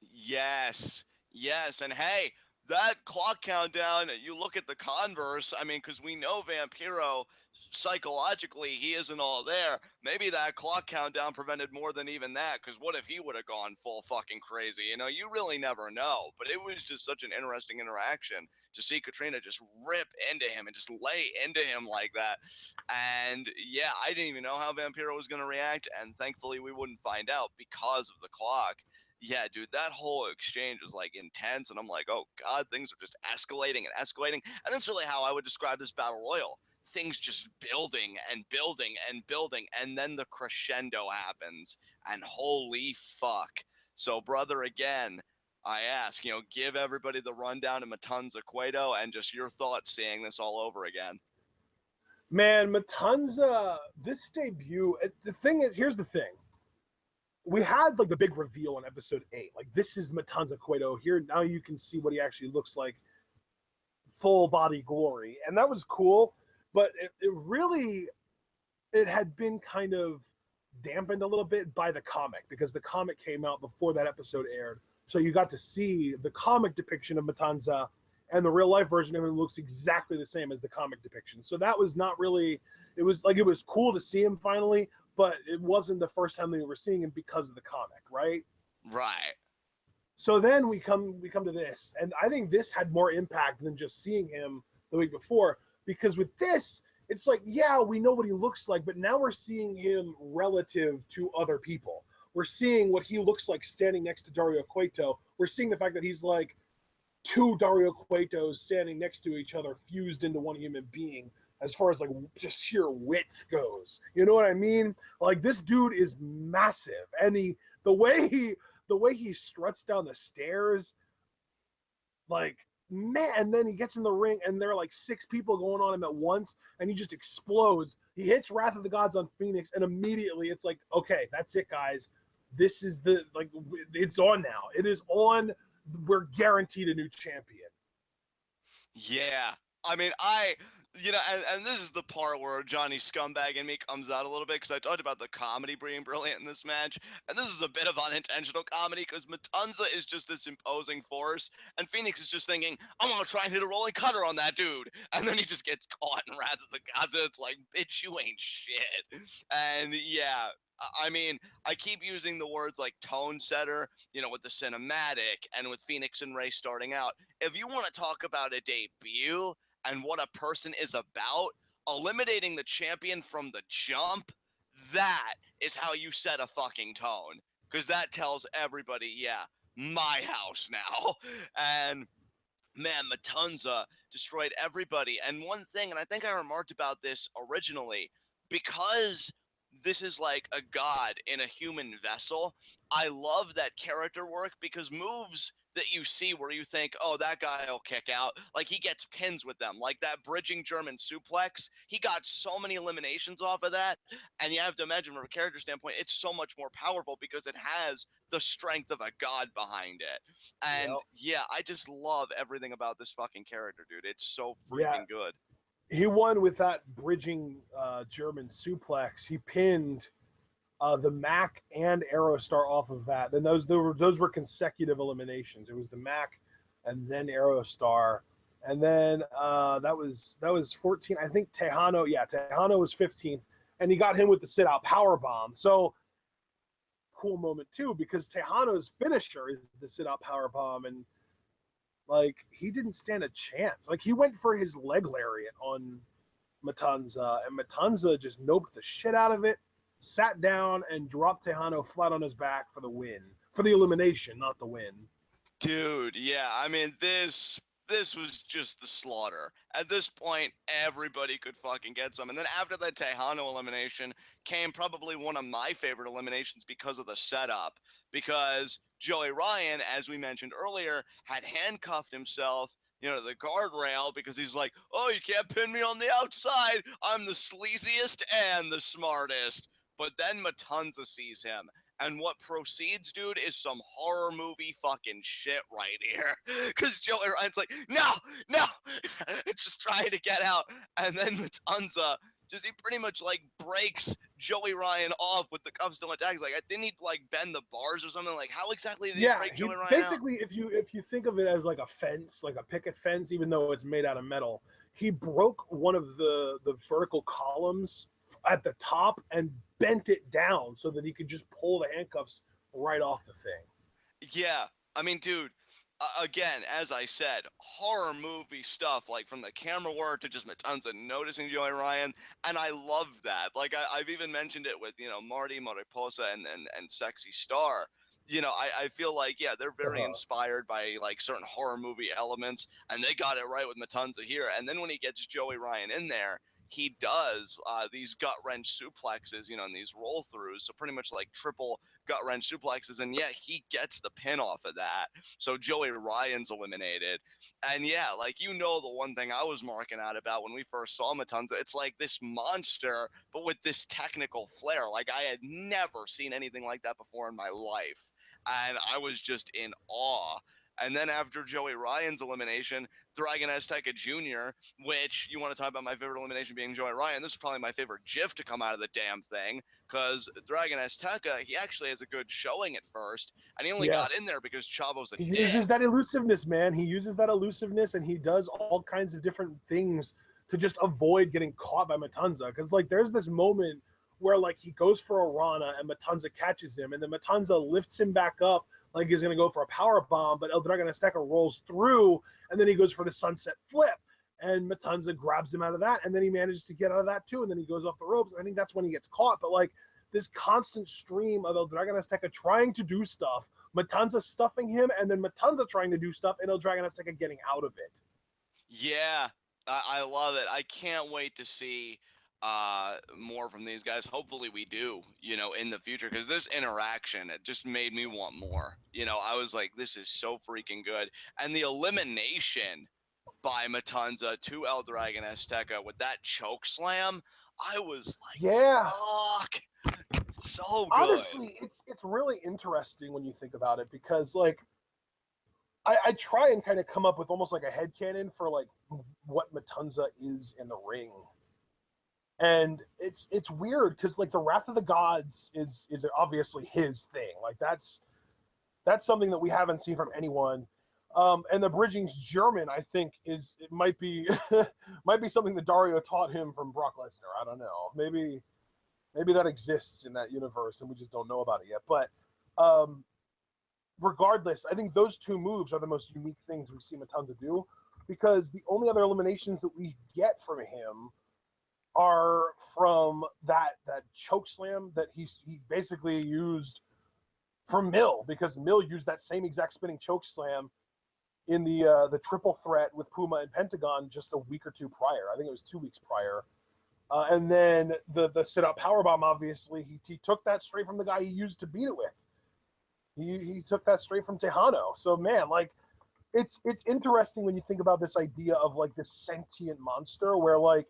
Yes, yes, and hey, that clock countdown, you look at the converse, I mean, because we know Vampiro, psychologically, he isn't all there. Maybe that clock countdown prevented more than even that, because what if he would have gone full fucking crazy? You know, you really never know, but it was just such an interesting interaction to see Katrina just rip into him and just lay into him like that. And yeah, I didn't even know how Vampiro was going to react, and thankfully we wouldn't find out because of the clock. Yeah, dude, that whole exchange was like intense, and I'm like, oh god, things are just escalating and escalating. And that's really how I would describe this battle royal. Things just building and building and building, and then the crescendo happens, and holy fuck. So, brother, again, I ask, you know, give everybody the rundown of Matanza Cueto and just your thoughts seeing this all over again. Man, Matanza, this debut, the thing is, here's the thing. We had like the big reveal in episode 8. Like, this is Matanza Cueto. Here, now you can see what he actually looks like, full body glory. And that was cool, but it had been kind of dampened a little bit by the comic, because the comic came out before that episode aired. So you got to see the comic depiction of Matanza, and the real life version of him looks exactly the same as the comic depiction. So that was not really, it was cool to see him finally, but it wasn't the first time that we were seeing him because of the comic, right? Right. So then we come to this, and I think this had more impact than just seeing him the week before, because with this, it's like, yeah, we know what he looks like, but now we're seeing him relative to other people. We're seeing what he looks like standing next to Dario Cueto. We're seeing the fact that he's like two Dario Cuetos standing next to each other, fused into one human being, as far as like just sheer width goes. You know what I mean? Like, this dude is massive, and the way he struts down the stairs, like, man, and then he gets in the ring and there are like 6 people going on him at once, and he just explodes. He hits Wrath of the Gods on Phoenix, and immediately it's like, okay, that's it, guys. This is it's on now. It is on. We're guaranteed a new champion. Yeah. I mean, you know, and this is the part where Johnny Scumbag in me comes out a little bit, because I talked about the comedy being brilliant in this match, and this is a bit of unintentional comedy, because Matanza is just this imposing force, and Phoenix is just thinking, I'm gonna try and hit a rolling cutter on that dude, and then he just gets caught in Wrath of the Gods, and it's like, bitch, you ain't shit. And yeah, I mean, I keep using the words like tone setter, you know, with the cinematic and with Phoenix and Ray starting out. If you want to talk about a debut and what a person is about, eliminating the champion from the jump, that is how you set a fucking tone. Because that tells everybody, yeah, my house now. And man, Matanza destroyed everybody. And one thing, and I think I remarked about this originally, because this is like a god in a human vessel, I love that character work, because moves that you see where you think, oh, that guy will kick out. Like, he gets pins with them. Like that bridging German suplex, he got so many eliminations off of that. And you have to imagine from a character standpoint, it's so much more powerful because it has the strength of a god behind it. And Yep. yeah, I just love everything about this fucking character, dude. It's so Yeah. freaking good. He won with that bridging German suplex. He pinned the Mac and Aerostar off of that. Then those were consecutive eliminations. It was the Mac and then Aerostar. And then that was 14. I think Tejano, Tejano was 15th, and he got him with the sit out power bomb. So cool moment too, because Tejano's finisher is the sit out power bomb, and like he didn't stand a chance. Like he went for his leg lariat on Matanza, and Matanza just noped the shit out of it, sat down, and dropped Tejano flat on his back for the win, for the elimination, not the win. Dude, yeah, I mean this was just the slaughter. At this point, everybody could fucking get some. And then after that Tejano elimination came probably one of my favorite eliminations because of the setup. Because Joey Ryan, as we mentioned earlier, had handcuffed himself, you know, to the guardrail because he's like, oh, you can't pin me on the outside. I'm the sleaziest and the smartest. But then Matanza sees him. And what proceeds, dude, is some horror movie fucking shit right here. Because Joey Ryan's like, no, just trying to get out. And then Matanza he pretty much like breaks Joey Ryan off with the cuffs still attacks. Like, didn't he like bend the bars or something? Like, how exactly did he break Joey Ryan basically, out? if you think of it as like a fence, like a picket fence, even though it's made out of metal, he broke one of the vertical columns at the top and bent it down so that he could just pull the handcuffs right off the thing. Yeah, I mean, dude, again, as I said, horror movie stuff, like from the camera work to just Matanza noticing Joey Ryan, and I love that. Like, I've even mentioned it with, you know, Marty, Mariposa, and Sexy Star. You know, I feel like, yeah, they're very inspired by, like, certain horror movie elements, and they got it right with Matanza here. And then when he gets Joey Ryan in there, he does these gut wrench suplexes, you know, and these roll throughs. So pretty much like triple gut wrench suplexes. And yeah, he gets the pin off of that. So Joey Ryan's eliminated. And yeah, like, you know, the one thing I was marking out about when we first saw Matanza, it's like this monster, but with this technical flair. Like, I had never seen anything like that before in my life. And I was just in awe. And then after Joey Ryan's elimination, Dragon Azteca Jr., which you want to talk about my favorite elimination being Joey Ryan. This is probably my favorite GIF to come out of the damn thing because Dragon Azteca, he actually has a good showing at first, and he only got in there because Chavo's a dick. He uses that elusiveness, man. He uses that elusiveness, and he does all kinds of different things to just avoid getting caught by Matanza. Because, like, there's this moment where, like, he goes for a Rana, and Matanza catches him, and then Matanza lifts him back up like he's going to go for a power bomb, but El Dragon Azteca rolls through, and then he goes for the sunset flip, and Matanza grabs him out of that, and then he manages to get out of that too, and then he goes off the ropes. I think that's when he gets caught, but like this constant stream of El Dragon Azteca trying to do stuff, Matanza stuffing him, and then Matanza trying to do stuff, and El Dragon Azteca getting out of it. Yeah, I love it. I can't wait to see more from these guys. Hopefully we do, you know, in the future, because this interaction, it just made me want more. You know, I was like, this is so freaking good. And the elimination by Matanza to El Dragon Azteca with that choke slam, I was like, fuck, it's so good. Honestly, it's really interesting when you think about it, because like I try and kind of come up with almost like a headcanon for like what Matanza is in the ring. And it's weird because like the Wrath of the Gods is obviously his thing. Like that's something that we haven't seen from anyone. And the bridging's German, I think, it might be might be something that Dario taught him from Brock Lesnar. I don't know. Maybe that exists in that universe and we just don't know about it yet. But regardless, I think those two moves are the most unique things we see Matanza do, because the only other eliminations that we get from him are from that choke slam that he basically used for Mill, because Mill used that same exact spinning choke slam in the triple threat with Puma and Pentagon just a week or two prior. I think it was 2 weeks prior. And then the sit-out powerbomb, obviously, he took that straight from the guy he used to beat it with. He took that straight from Tejano. So man, like it's interesting when you think about this idea of like this sentient monster where like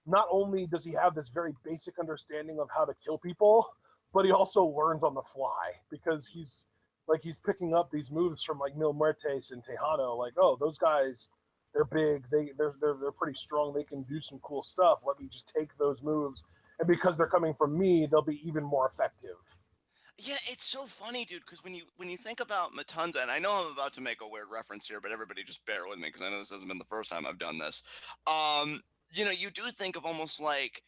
not only does he have this very basic understanding of how to kill people, but he also learns on the fly because he's picking up these moves from like Mil Muertes and Tejano. Like, oh, those guys, they're big, they're pretty strong, they can do some cool stuff. Let me just take those moves, and because they're coming from me, they'll be even more effective. Yeah, it's so funny, dude, because when you think about Matanza, and I know I'm about to make a weird reference here, but everybody just bear with me because I know this hasn't been the first time I've done this. You do think of almost like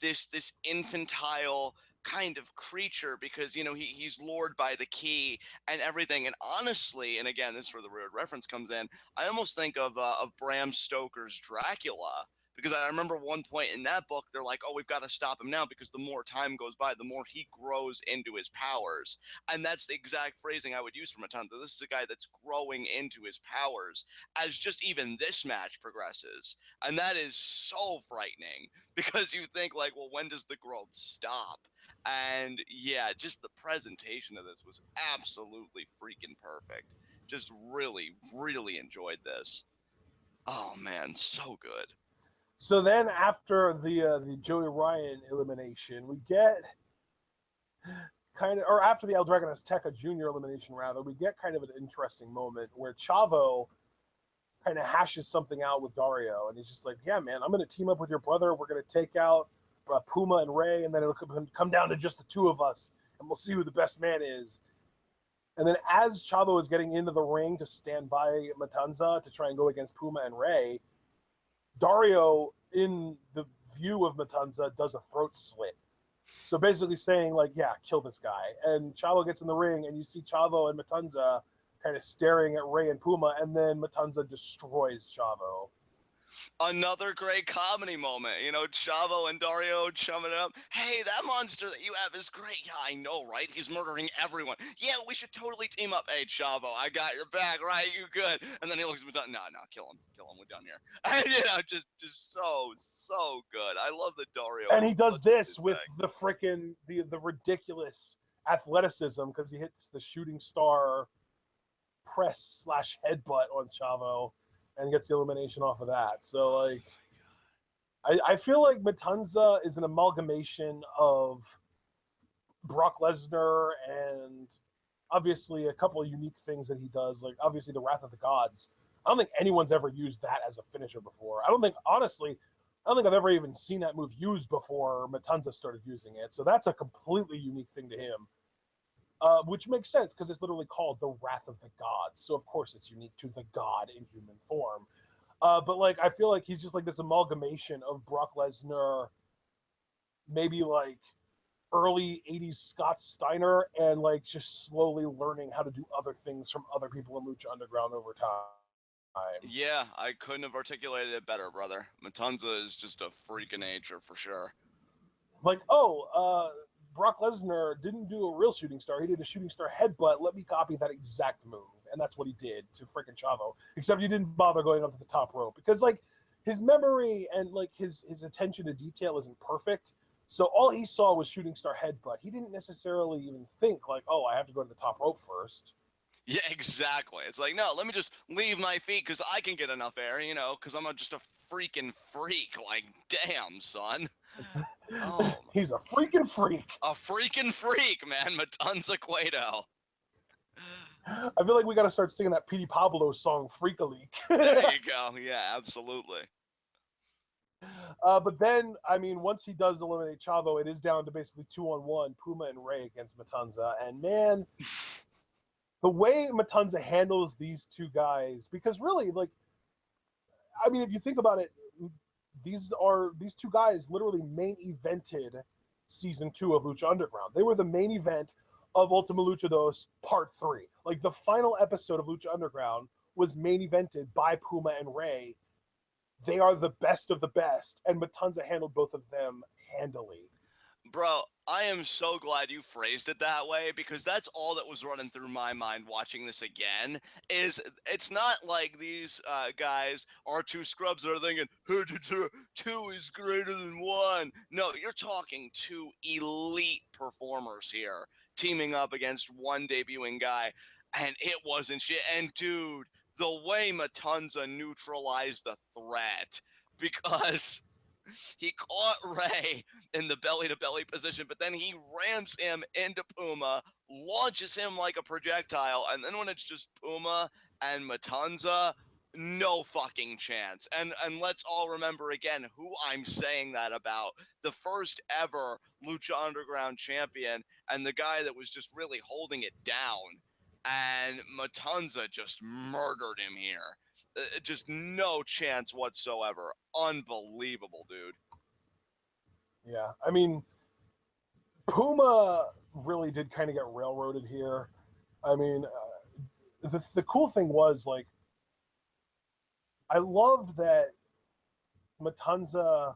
this infantile kind of creature because he's lured by the key and everything. And honestly, and again, this is where the weird reference comes in. I almost think of Bram Stoker's Dracula because I remember one point in that book, they're like, oh, we've got to stop him now because the more time goes by, the more he grows into his powers. And that's the exact phrasing I would use for Matanza. This is a guy that's growing into his powers as just even this match progresses. And that is so frightening because you think like, well, when does the growth stop? And yeah, just the presentation of this was absolutely freaking perfect. Just really, really enjoyed this. Oh man, so good. So then after the Joey Ryan elimination, we get kind of, or after the El Dragon Azteca Jr. elimination, rather, we get kind of an interesting moment where Chavo kind of hashes something out with Dario, and he's just like, "Yeah, man, I'm going to team up with your brother. We're going to take out Puma and Ray, and then it'll come down to just the two of us, and we'll see who the best man is." And then as Chavo is getting into the ring to stand by Matanza to try and go against Puma and Ray, Dario, in the view of Matanza, does a throat slit. So basically saying, like, yeah, kill this guy. And Chavo gets in the ring, and you see Chavo and Matanza kind of staring at Ray and Puma, and then Matanza destroys Chavo. Another great comedy moment, Chavo and Dario chumming it up. Hey, that monster that you have is great. Yeah, I know, right? He's murdering everyone. Yeah, we should totally team up. Hey, Chavo, I got your back, right? You good? And then he looks at me, no, kill him. We're done here. And, just so good. I love the Dario. And he does this with the freaking, the ridiculous athleticism because he hits the shooting star press / headbutt on Chavo and gets the elimination off of that. So, like, I feel like Matanza is an amalgamation of Brock Lesnar and obviously a couple of unique things that he does, like obviously the Wrath of the Gods. I don't think anyone's ever used that as a finisher before. I don't think I've ever even seen that move used before Matanza started using it. So that's a completely unique thing to him. Which makes sense because it's literally called the Wrath of the Gods. So of course it's unique to the god in human form. But like I feel like he's just like this amalgamation of Brock Lesnar, maybe like early 80s Scott Steiner, and like just slowly learning how to do other things from other people in Lucha Underground over time. Yeah, I couldn't have articulated it better, brother. Matanza is just a freak of nature for sure. Like, Brock Lesnar didn't do a real shooting star. He did a shooting star headbutt. Let me copy that exact move. And that's what he did to freaking Chavo. Except he didn't bother going up to the top rope. Because, like, his memory and, like, his attention to detail isn't perfect. So all he saw was shooting star headbutt. He didn't necessarily even think, like, oh, I have to go to the top rope first. Yeah, exactly. It's like, no, let me just leave my feet because I can get enough air, because I'm just a freaking freak. Like, damn, son. Oh, he's a freaking freak. A freaking freak, man. Matanza Cueto. I feel like we got to start singing that Petey Pablo song, Freak a Leak. There you go. Yeah, absolutely. But then, I mean, once he does eliminate Chavo, it is down to basically 2-on-1, Puma and Ray against Matanza. And man, the way Matanza handles these two guys, because really, like, I mean, if you think about it, these two guys literally main evented season 2 of Lucha Underground. They were the main event of Ultima Luchados Part 3. Like, the final episode of Lucha Underground was main evented by Puma and Ray. They are the best of the best, and Matanza handled both of them handily. Bro, I am so glad you phrased it that way because that's all that was running through my mind watching this again. Is it's not like these guys are two scrubs that are thinking two is greater than one. No, you're talking two elite performers here teaming up against one debuting guy, and it wasn't shit. And dude, the way Matanza neutralized the threat, because he caught Ray in the belly-to-belly position, but then he rams him into Puma, launches him like a projectile, and then when it's just Puma and Matanza, no fucking chance. And let's all remember again who I'm saying that about. The first ever Lucha Underground champion, and the guy that was just really holding it down. And Matanza just murdered him here. Just no chance whatsoever. Unbelievable, dude. Yeah, I mean, Puma really did kind of get railroaded here. I mean, the cool thing was, like, I loved that Matanza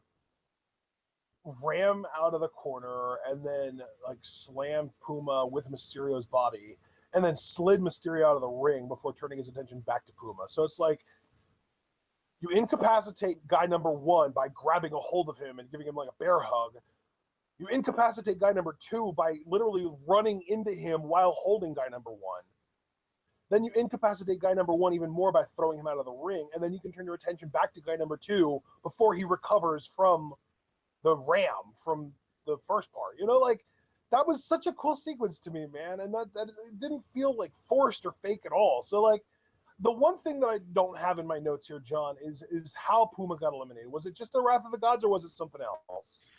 ran out of the corner and then, like, slammed Puma with Mysterio's body and then slid Mysterio out of the ring before turning his attention back to Puma. So it's like, you incapacitate guy number one by grabbing a hold of him and giving him like a bear hug. You incapacitate guy number two by literally running into him while holding guy number one. Then you incapacitate guy number one even more by throwing him out of the ring, and then you can turn your attention back to guy number two before he recovers from the ram from the first part. You know, like, that was such a cool sequence to me, man, and that it didn't feel like forced or fake at all. So, like, the one thing that I don't have in my notes here, John, is how Puma got eliminated. Was it just the Wrath of the Gods, or was it something else?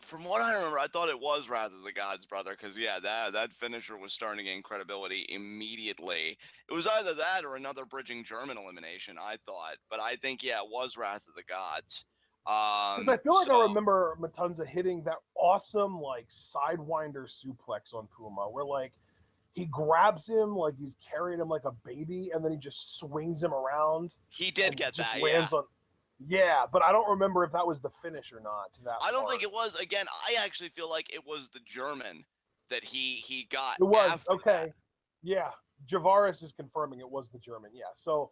From what I remember, I thought it was Wrath of the Gods, brother, because yeah, that finisher was starting to gain credibility immediately. It was either that or another bridging German elimination, I thought, but I think yeah, it was Wrath of the Gods. Because I feel like I remember Matanza hitting that awesome like sidewinder suplex on Puma, where like he grabs him like he's carrying him like a baby, and then he just swings him around. He did get just that, lands yeah. on. Yeah, but I don't remember if that was the finish or not. To that, I don't think it was. Again, I actually feel like it was the German that he got. It was after okay. That. Yeah, Javaris is confirming it was the German. Yeah, so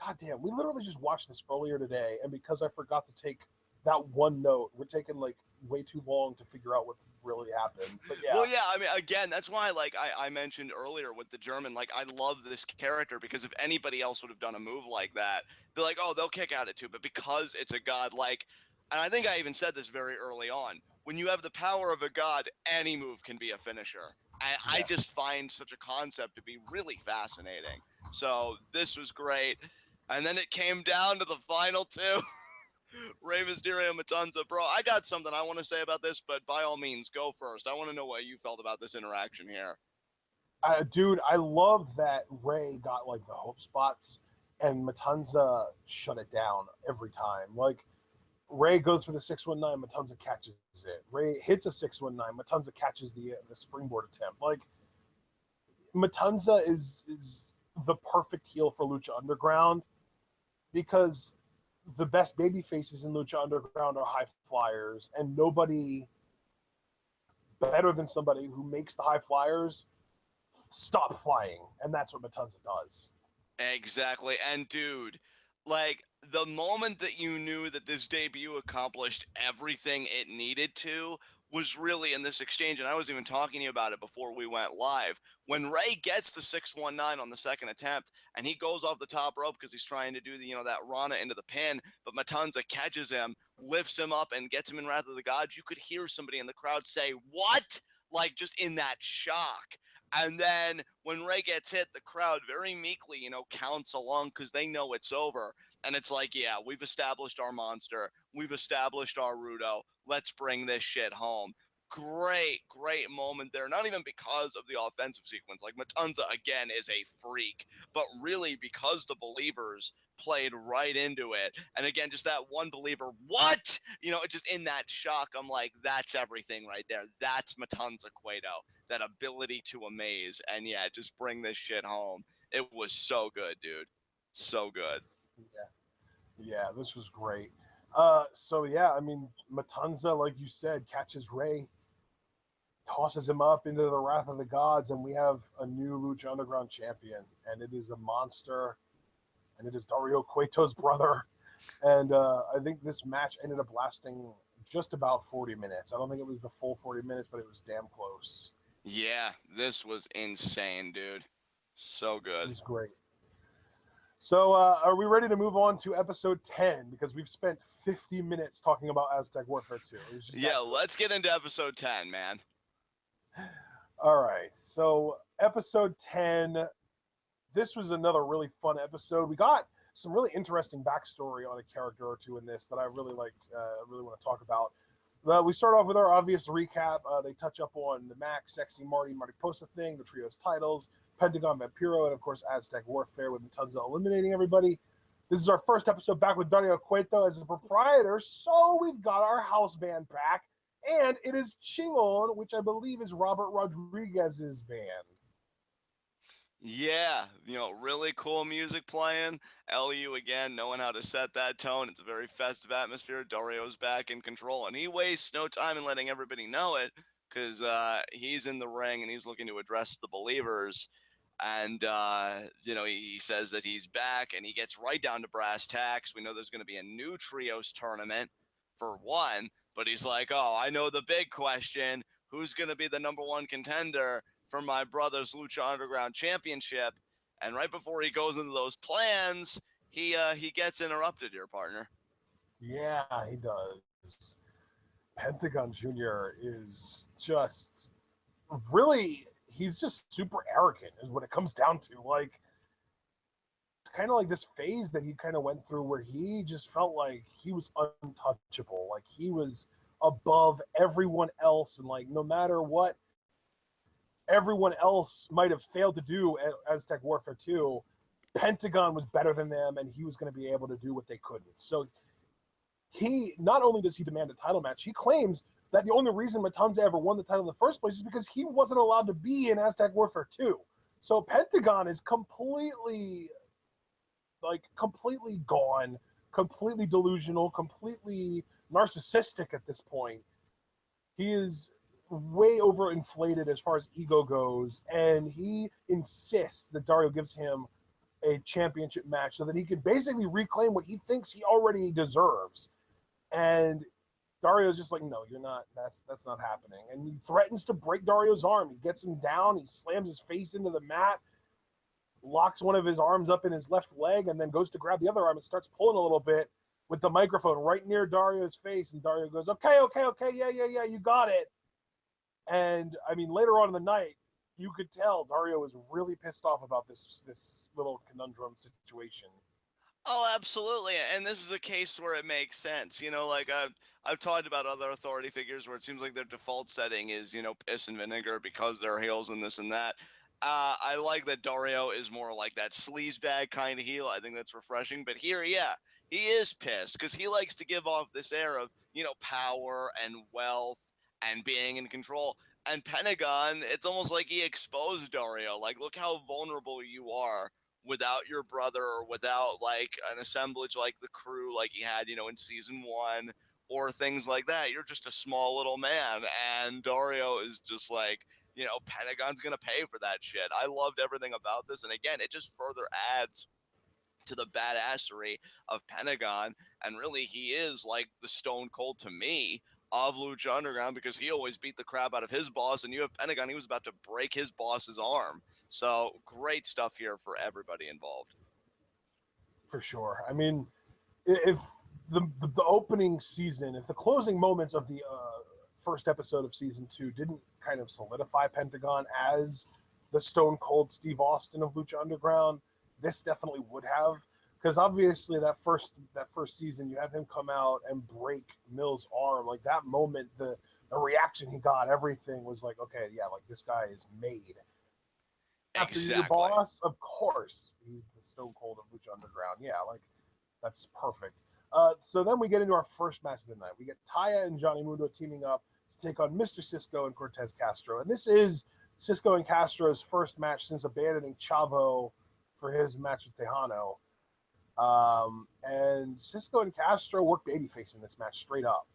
goddamn, we literally just watched this earlier today, and because I forgot to take that one note, we're taking like way too long to figure out what really happened. But yeah. Well, yeah, I mean, again, that's why, like I mentioned earlier with the German, like I love this character because if anybody else would have done a move like that, be like, oh, they'll kick out at two. But because it's a god, like, and I think I even said this very early on, when you have the power of a god, any move can be a finisher. And I just find such a concept to be really fascinating. So this was great. And then it came down to the final two. Rey Mysterio, Matanza. Bro, I got something I want to say about this, but by all means, go first. I want to know what you felt about this interaction here. Dude, I love that Rey got like the hope spots and Matanza shut it down every time. Like, Rey goes for the 619, Matanza catches it. Rey hits a 619, Matanza catches the springboard attempt. Like, Matanza is the perfect heel for Lucha Underground because the best baby faces in Lucha Underground are high flyers, and nobody better than somebody who makes the high flyers stop flying, and that's what Matanza does. Exactly. And dude, like the moment that you knew that this debut accomplished everything it needed to was really in this exchange, and I was even talking to you about it before we went live. When Rey gets the 619 on the second attempt, and he goes off the top rope because he's trying to do the, that Rana into the pin, but Matanza catches him, lifts him up, and gets him in Wrath of the Gods, you could hear somebody in the crowd say, "What?" Like just in that shock. And then when Rey gets hit, the crowd very meekly, counts along because they know it's over. And it's like, yeah, we've established our monster. We've established our Rudo. Let's bring this shit home. Great, great moment there. Not even because of the offensive sequence. Like, Matanza, again, is a freak. But really because the believers played right into it. And again, just that one believer, what? Just in that shock, I'm like, that's everything right there. That's Matanza Cueto. That ability to amaze. And yeah, just bring this shit home. It was so good, dude. So good. Yeah, this was great. So yeah, I mean, Matanza, like you said, catches Rey, tosses him up into the Wrath of the Gods, and we have a new Lucha Underground champion, and it is a monster, and it is Dario Cueto's brother. And I think this match ended up lasting just about 40 minutes. I don't think it was the full 40 minutes, but it was damn close. Yeah, this was insane, dude. So It good. was great. So, are we ready to move on to episode 10? Because we've spent 50 minutes talking about Aztec Warfare 2. It was just Yeah, that good. let's get into episode 10, man. All right. So, episode 10, this was another really fun episode. We got some really interesting backstory on a character or two in this that I really like, really want to talk about. We start off with our obvious recap. They touch up on the Max, Sexy, Marty, Mariposa thing, the trio's titles, Pentagon, Vampiro, and of course Aztec Warfare with Matanza eliminating everybody. This is our first episode back with Dario Cueto as the proprietor, so we've got our house band back, and it is Chingon, which I believe is Robert Rodriguez's band. Yeah, really cool music playing. LU again, knowing how to set that tone. It's a very festive atmosphere. Dario's back in control, and he wastes no time in letting everybody know it because he's in the ring and he's looking to address the believers. And, he says that he's back and he gets right down to brass tacks. We know there's going to be a new trios tournament for one, but he's like, oh, I know the big question. Who's going to be the number one contender for my brother's Lucha Underground Championship? And right before he goes into those plans, he gets interrupted here, partner. Yeah, he does. Pentagon Jr. is just really, he's just super arrogant, is what it comes down to. Like, it's kind of like this phase that he kind of went through where he just felt like he was untouchable. Like, he was above everyone else, and like, no matter what everyone else might have failed to do at Aztec Warfare 2, Pentagon was better than them, and he was going to be able to do what they couldn't. So he not only does he demand a title match, he claims that the only reason Matanza ever won the title in the first place is because he wasn't allowed to be in Aztec Warfare 2. So Pentagon is completely gone, completely delusional, completely narcissistic at this point. He is way overinflated as far as ego goes, and he insists that Dario gives him a championship match so that he can basically reclaim what he thinks he already deserves. And Dario's just like, no, you're not. That's not happening. And he threatens to break Dario's arm. He gets him down. He slams his face into the mat, locks one of his arms up in his left leg, and then goes to grab the other arm and starts pulling a little bit with the microphone right near Dario's face. And Dario goes, okay, yeah, you got it. And I mean, later on in the night, you could tell Dario was really pissed off about this little conundrum situation. Oh, absolutely. And this is a case where it makes sense. Like I've talked about other authority figures where it seems like their default setting is, piss and vinegar because they're heels and this and that. I like that Dario is more like that sleazebag kind of heel. I think that's refreshing. But here, yeah, he is pissed because he likes to give off this air of, power and wealth and being in control. And Pentagon, it's almost like he exposed Dario. Like, look how vulnerable you are without your brother or without like an assemblage like the crew like he had, in season one or things like that. You're just a small little man. And Dario is just like, Pentagon's going to pay for that shit. I loved everything about this. And again, it just further adds to the badassery of Pentagon. And really, he is like the Stone Cold to me of Lucha Underground because he always beat the crap out of his boss. And you have Pentagon, he was about to break his boss's arm. So great stuff here for everybody involved. For sure. I mean, if the opening season, if the closing moments of the first episode of season 2 didn't kind of solidify Pentagon as the Stone Cold Steve Austin of Lucha Underground, this definitely would have. Because obviously that first season, you have him come out and break Mill's arm. Like that moment, the reaction he got, everything was like, okay, yeah, like this guy is made. After your Exactly. boss, of course, he's the Stone Cold of Lucha Underground. Yeah, like that's perfect. So then we get into our first match of the night. We get Taya and Johnny Mundo teaming up to take on Mr. Cisco and Cortez Castro. And this is Cisco and Castro's first match since abandoning Chavo for his match with Tejano. And Cisco and Castro work babyface in this match straight up.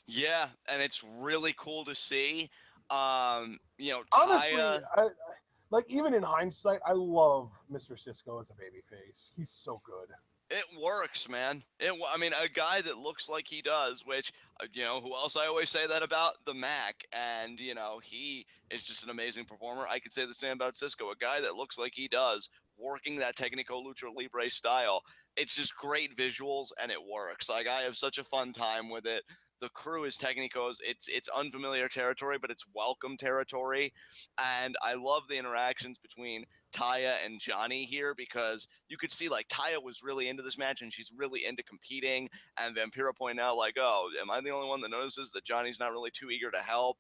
Yeah, and it's really cool to see. Honestly, Taya. like even in hindsight, I love Mr. Cisco as a babyface. He's so good. It works, man. I mean, a guy that looks like he does, which, who else I always say that about? The Mac. And, he is just an amazing performer. I could say the same about Cisco, a guy that looks like he does, working that Technico Lucha Libre style. It's just great visuals and it works. Like, I have such a fun time with it. The crew is Technicos. It's unfamiliar territory, but it's welcome territory. And I love the interactions between Taya and Johnny here because you could see like Taya was really into this match and she's really into competing. And Vampiro pointed out like, oh, am I the only one that notices that Johnny's not really too eager to help?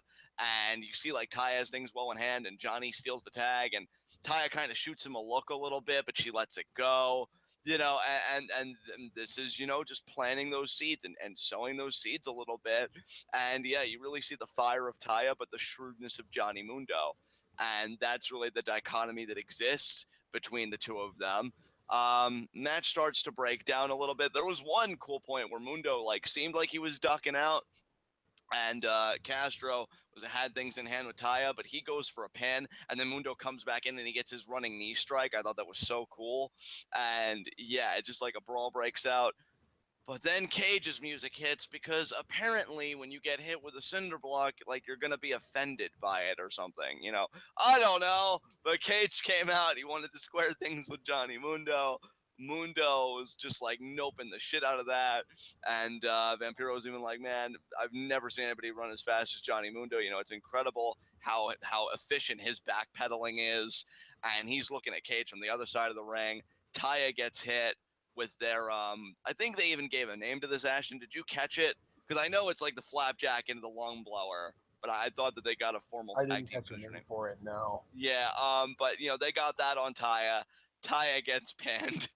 And you see like Taya has things well in hand and Johnny steals the tag and Taya kind of shoots him a look a little bit, but she lets it go. And this is, just planting those seeds and sowing those seeds a little bit. And yeah, you really see the fire of Taya, but the shrewdness of Johnny Mundo. And that's really the dichotomy that exists between the two of them. Match starts to break down a little bit. There was one cool point where Mundo like seemed like he was ducking out, and Castro had things in hand with Taya, but he goes for a pin, and then Mundo comes back in and he gets his running knee strike. I thought that was so cool, and yeah, it's just like a brawl breaks out. But then Cage's music hits because apparently when you get hit with a cinder block, like you're going to be offended by it or something, I don't know. But Cage came out. He wanted to square things with Johnny Mundo. Mundo was just like noping the shit out of that. And Vampiro was even like, man, I've never seen anybody run as fast as Johnny Mundo. It's incredible how efficient his backpedaling is. And he's looking at Cage from the other side of the ring. Taya gets hit with their I think they even gave a name to this, Ashton. Did you catch it? Because I know it's like the flapjack into the lung blower, but I thought that they got a formal I tag didn't team catch a name positioning for it. No. Yeah, but they got that on Taya. Taya gets pinned.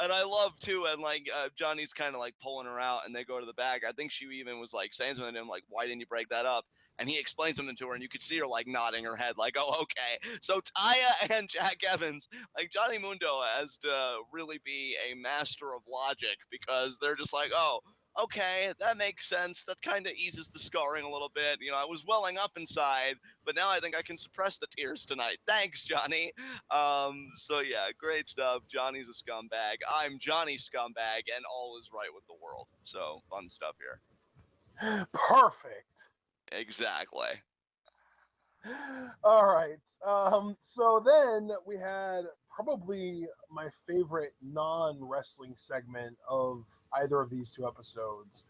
And I love too, and like Johnny's kind of like pulling her out and they go to the back. I think she even was like saying something to him like, why didn't you break that up? And he explains something to her and you could see her like nodding her head like, oh, okay. So Taya and Jack Evans, like Johnny Mundo has to really be a master of logic because they're just like, oh, okay, that makes sense. That kind of eases the scarring a little bit. I was welling up inside, but now I think I can suppress the tears tonight. Thanks, Johnny. So yeah, great stuff. Johnny's a scumbag. I'm Johnny Scumbag, and all is right with the world. So fun stuff here. Perfect. Exactly. All right. So then we had probably my favorite non-wrestling segment of either of these two episodes.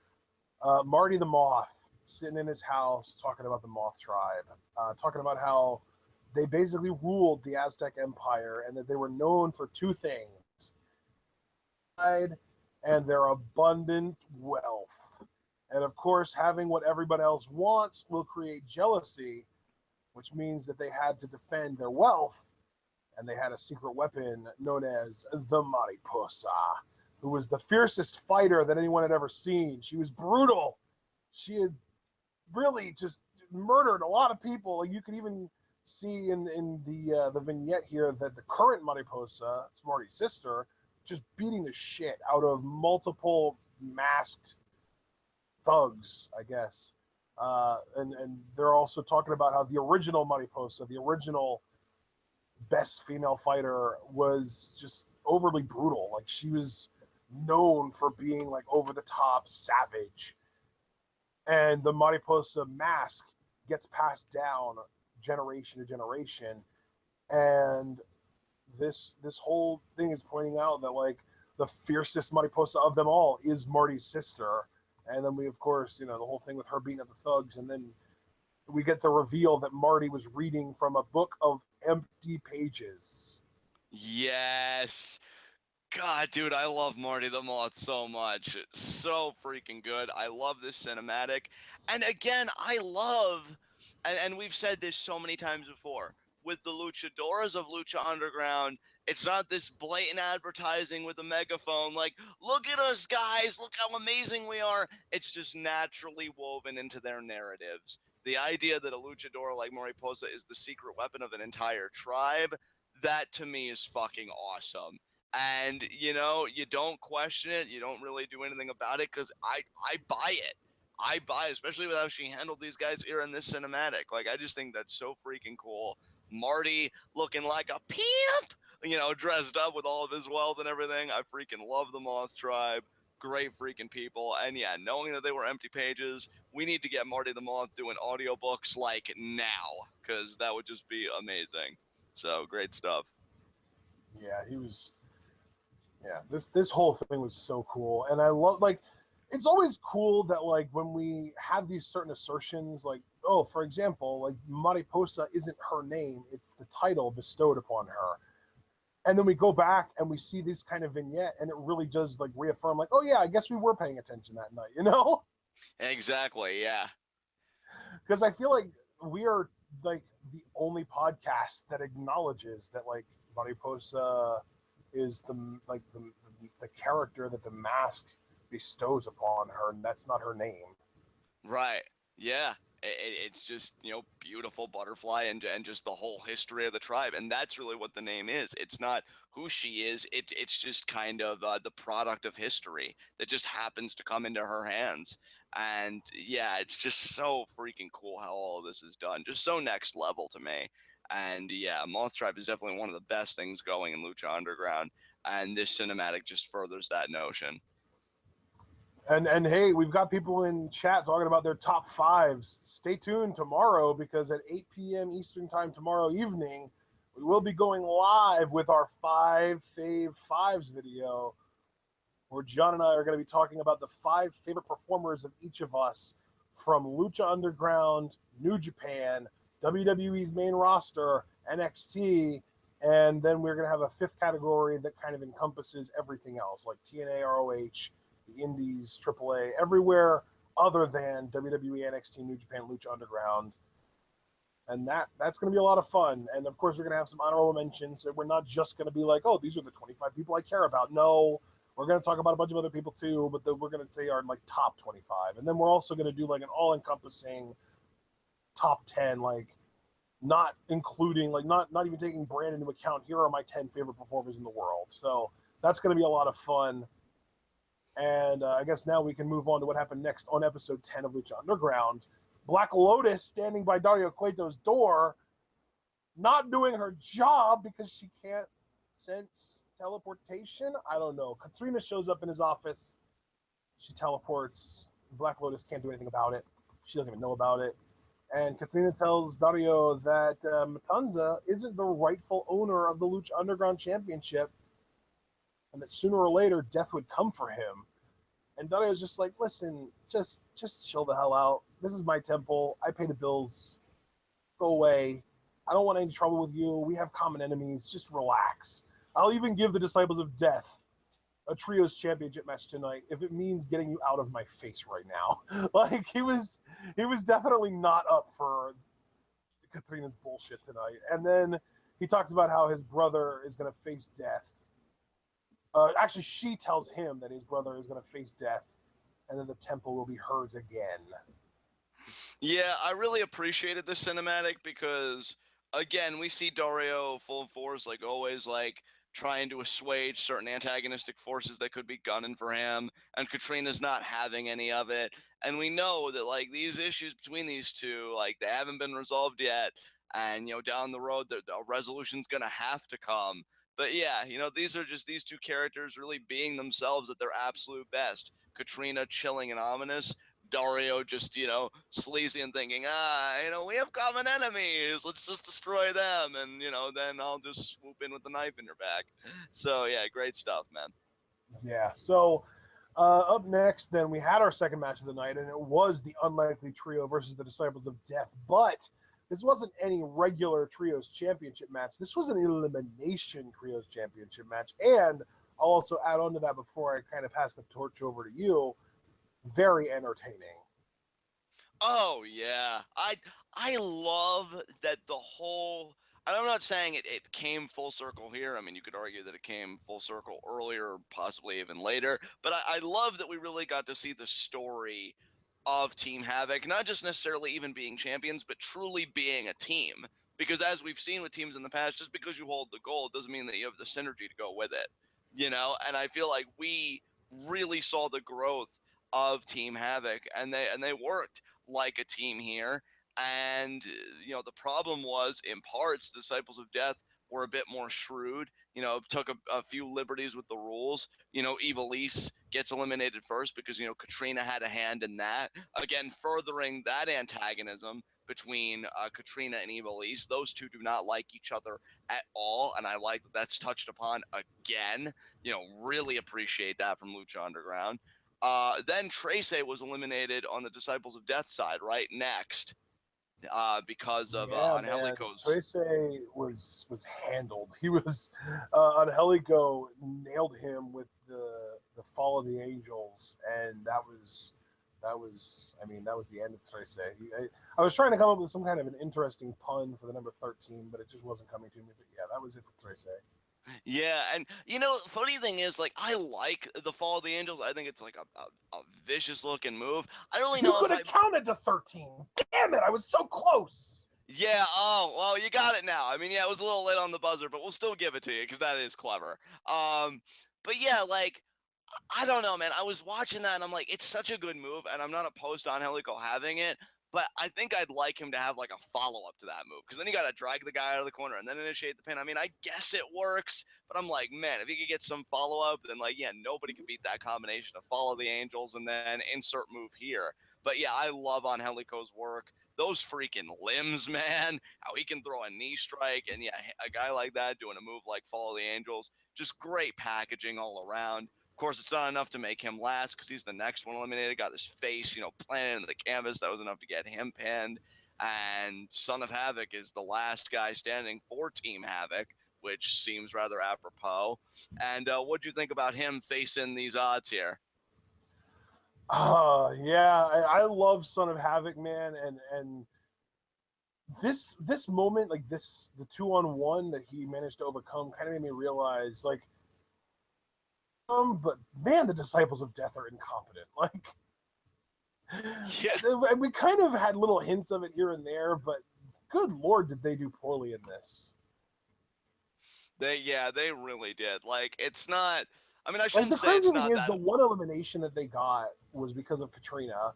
Marty the Moth sitting in his house talking about the Moth tribe, talking about how they basically ruled the Aztec Empire and that they were known for two things: pride and their abundant wealth. And of course, having what everybody else wants will create jealousy, which means that they had to defend their wealth, and they had a secret weapon known as the Mariposa, who was the fiercest fighter that anyone had ever seen. She was brutal. She had really just murdered a lot of people. You could even see in the vignette here that the current Mariposa, it's Marty's sister, just beating the shit out of multiple masked thugs, I guess. And they're also talking about how the original Mariposa, the original best female fighter, was just overly brutal. Like she was known for being like over the top savage. And the Mariposa mask gets passed down generation to generation. And this whole thing is pointing out that like the fiercest Mariposa of them all is Marty's sister. And then we, of course, the whole thing with her beating up the thugs. And then we get the reveal that Marty was reading from a book of empty pages. Yes. God, dude, I love Marty the Moth so much. It's so freaking good. I love this cinematic. And again, I love, and we've said this so many times before, with the luchadoras of Lucha Underground, it's not this blatant advertising with a megaphone like, look at us, guys, look how amazing we are. It's just naturally woven into their narratives. The idea that a luchador like Mariposa is the secret weapon of an entire tribe, that to me is fucking awesome. And you don't question it, you don't really do anything about it because I buy it. I buy it, especially with how she handled these guys here in this cinematic. Like, I just think that's so freaking cool. Marty looking like a pimp, dressed up with all of his wealth and everything. I freaking love the Moth Tribe. Great freaking people. And yeah, knowing that they were empty pages, we need to get Marty the Moth doing audiobooks like now, because that would just be amazing. So great stuff. Yeah, he was. Yeah, this whole thing was so cool, and I love like. It's always cool that like when we have these certain assertions, like oh, for example, like Mariposa isn't her name; it's the title bestowed upon her. And then we go back and we see this kind of vignette, and it really does like reaffirm, like, oh yeah, I guess we were paying attention that night, you know? Exactly. Yeah. Because I feel like we are like the only podcast that acknowledges that like Mariposa is the character that the mask bestows upon her, and that's not her name. Right. Yeah. It's just, beautiful butterfly and just the whole history of the tribe. And that's really what the name is. It's not who she is. It's just kind of the product of history that just happens to come into her hands. And yeah, it's just so freaking cool how all of this is done. Just so next level to me. And yeah, Moth Tribe is definitely one of the best things going in Lucha Underground. And this cinematic just furthers that notion. And hey, we've got people in chat talking about their top fives. Stay tuned tomorrow because at 8 p.m. Eastern time tomorrow evening, we will be going live with our five fave fives video, where John and I are going to be talking about the 5 favorite performers of each of us from Lucha Underground, New Japan, WWE's main roster, NXT, and then we're going to have a 5th category that kind of encompasses everything else, like TNA, ROH, the Indies, AAA, everywhere other than WWE, NXT, New Japan, Lucha Underground. And that's going to be a lot of fun. And of course, we're going to have some honorable mentions. So we're not just going to be like, oh, these are the 25 people I care about. No, we're going to talk about a bunch of other people too, but we're going to say our like top 25. And then we're also going to do like an all-encompassing top 10, like not including, like not even taking brand into account. Here are my 10 favorite performers in the world. So that's going to be a lot of fun. And I guess now we can move on to what happened next on episode 10 of Lucha Underground. Black Lotus standing by Dario Cueto's door, not doing her job because she can't sense teleportation. I don't know. Katrina shows up in his office. She teleports. Black Lotus can't do anything about it. She doesn't even know about it. And Katrina tells Dario that Matanza isn't the rightful owner of the Lucha Underground Championship, and that sooner or later death would come for him. And Dario's just like, listen, just chill the hell out. This is my temple. I pay the bills. Go away. I don't want any trouble with you. We have common enemies. Just relax. I'll even give the Disciples of Death a trios championship match tonight if it means getting you out of my face right now. Like he was definitely not up for Katrina's bullshit tonight. And then he talks about how his brother is going to face death. Actually, she tells him that his brother is going to face death, and then the temple will be hers again. Yeah, I really appreciated this cinematic because, again, we see Dario full of force, like always, like trying to assuage certain antagonistic forces that could be gunning for him, and Katrina's not having any of it. And we know that, like, these issues between these two, like, they haven't been resolved yet. And, down the road, the resolution's going to have to come. But yeah, these are just these two characters really being themselves at their absolute best. Katrina chilling and ominous. Dario just, sleazy and thinking, we have common enemies. Let's just destroy them. And, then I'll just swoop in with the knife in your back. So, yeah, great stuff, man. Yeah. So up next, then, we had our second match of the night, and it was the Unlikely Trio versus the Disciples of Death. But this wasn't any regular Trios Championship match. This was an Elimination Trios Championship match. And I'll also add on to that before I kind of pass the torch over to you. Very entertaining. Oh yeah, I love that the whole. And I'm not saying it came full circle here. I mean, you could argue that it came full circle earlier, possibly even later. But I love that we really got to see the story of Team Havoc, not just necessarily even being champions, but truly being a team. Because as we've seen with teams in the past, just because you hold the goal doesn't mean that you have the synergy to go with it. And I feel like we really saw the growth of Team Havoc, and they worked like a team here. And the problem was, in parts, Disciples of Death were a bit more shrewd, took a few liberties with the rules. Ivelisse gets eliminated first because, Katrina had a hand in that. Again, furthering that antagonism between Katrina and Ivelisse. Those two do not like each other at all, and I like that that's touched upon again. Really appreciate that from Lucha Underground. Then Tracy was eliminated on the Disciples of Death side, right next, because of Yeah, man. Angelico's. Tracy was handled. He was Angelico nailed him with the Fall of the Angels, and that was the end of Tracy. I was trying to come up with some kind of an interesting pun for the number 13, but it just wasn't coming to me. But yeah, that was it for Tracy. Yeah, and funny thing is, like, I like the Fall of the Angels. I think it's like a vicious looking move. I don't really You know could if have counted to 13. Damn it, I was so close. Yeah, oh, well, you got it now. I mean, yeah, it was a little late on the buzzer, but we'll still give it to you because that is clever. But yeah, like, I don't know, man. I was watching that and I'm like, it's such a good move, and I'm not opposed to Angelico having it, but I think I'd like him to have like a follow up to that move because then you got to drag the guy out of the corner and then initiate the pin. I mean, I guess it works, but I'm like, man, if he could get some follow up, then like, yeah, nobody could beat that combination of follow the Angels and then insert move here. But yeah, I love Angelico's work. Those freaking limbs, man, how he can throw a knee strike. And yeah, a guy like that doing a move like Follow the Angels, just great packaging all around. Of course, it's not enough to make him last because he's the next one eliminated. Got his face, planted into the canvas. That was enough to get him pinned. And Son of Havoc is the last guy standing for Team Havoc, which seems rather apropos. And what do you think about him facing these odds here? Yeah, I love Son of Havoc, man, and this moment, like the 2-on-1 that he managed to overcome, kind of made me realize, like, but man, the Disciples of Death are incompetent. Like, yeah, we kind of had little hints of it here and there, but good lord, did they do poorly in this? They really did. Like, it's not. I mean, I Like, shouldn't the say crazy it's thing not is, that. the one elimination that they got was because of Katrina,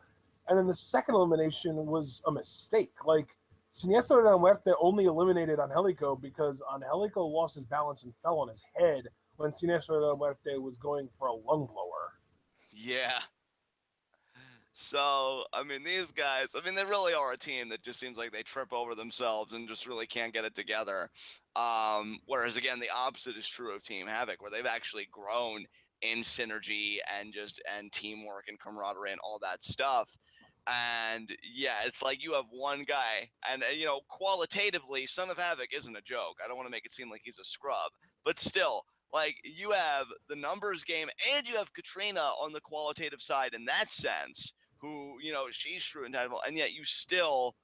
and then the second elimination was a mistake. Like, Siniestro de la Muerte only eliminated Angelico because Angelico lost his balance and fell on his head when Siniestro de la Muerte was going for a lung blower. Yeah. So, I mean, these guys, I mean, they really are a team that just seems like they trip over themselves and just really can't get it together. Whereas, again, the opposite is true of Team Havoc, where they've actually grown in synergy and teamwork and camaraderie and all that stuff. And yeah, it's like you have one guy, and qualitatively, Son of Havoc isn't a joke. I don't want to make it seem like he's a scrub, but still, like, you have the numbers game and you have Katrina on the qualitative side in that sense, who, she's true and title, and yet you still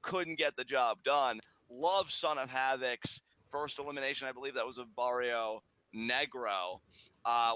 couldn't get the job done. Love Son of Havoc's first elimination. I believe that was of Barrio Negro,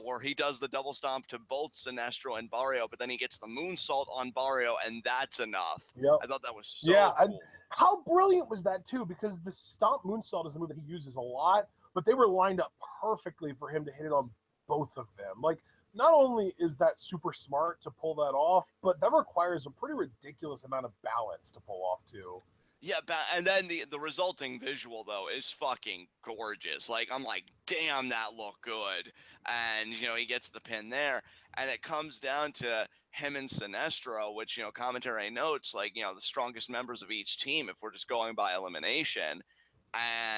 where he does the double stomp to both Sinestro and Barrio, but then he gets the moonsault on Barrio, and that's enough. Yep. I thought that was Yeah, so cool. how brilliant was that too? Because the stomp moonsault is a move that he uses a lot, but they were lined up perfectly for him to hit it on both of them. Like, not only is that super smart to pull that off, but that requires a pretty ridiculous amount of balance to pull off too. Yeah, and then the resulting visual though is fucking gorgeous. Like, I'm like, damn, that looked good. And he gets the pin there, and it comes down to him and Sinestro, which commentary notes, like, the strongest members of each team if we're just going by elimination.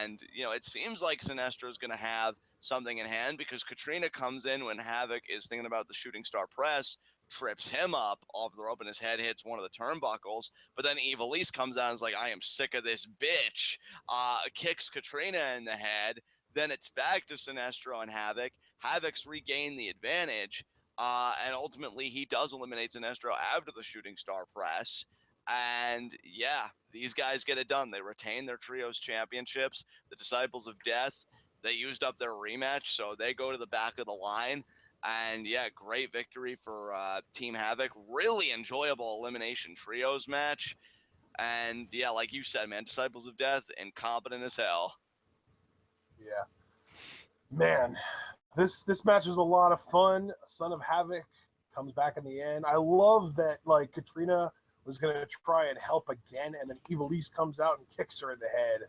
And it seems like Sinestro is going to have something in hand because Katrina comes in when Havoc is thinking about the shooting star press, trips him up off the rope, and his head hits one of the turnbuckles. But then Ivelisse comes out and is like, I am sick of this bitch. Kicks Katrina in the head. Then it's back to Sinestro and Havoc. Havoc's regained the advantage. And ultimately, he does eliminate Sinestro after the shooting star press. And yeah, these guys get it done. They retain their trios championships. The Disciples of Death, they used up their rematch, so they go to the back of the line. And yeah, great victory for Team Havoc. Really enjoyable elimination trios match. And yeah, like you said, man, Disciples of Death, incompetent as hell. Yeah, man, this match was a lot of fun. Son of Havoc comes back in the end. I love that, like, Katrina was gonna try and help again, and then Ivelisse comes out and kicks her in the head,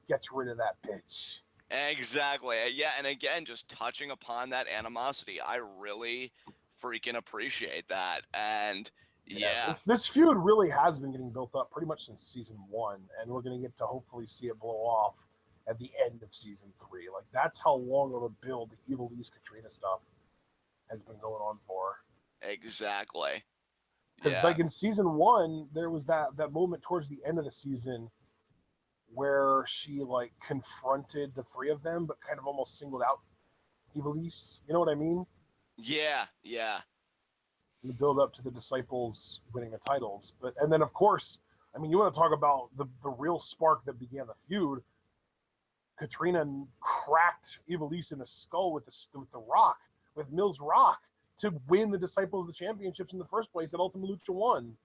gets rid of that bitch. Exactly. Yeah, and again, just touching upon that animosity, I really freaking appreciate that. And Yeah, yeah, this feud really has been getting built up pretty much since season 1, and we're going to get to hopefully see it blow off at the end of season 3. Like, that's how long of a build the Evil East Katrina stuff has been going on for. exactly. Because Yeah. like in season 1, there was that moment towards the end of the season where she like confronted the three of them, but kind of almost singled out Evil East. You know what I mean? Yeah, yeah. The build up to the disciples winning the titles, but and then of course, I mean, you want to talk about the real spark that began the feud. Katrina cracked Evil East in the skull with the rock, with Mills' rock, to win the disciples the championships in the first place at Ultima Lucha 1.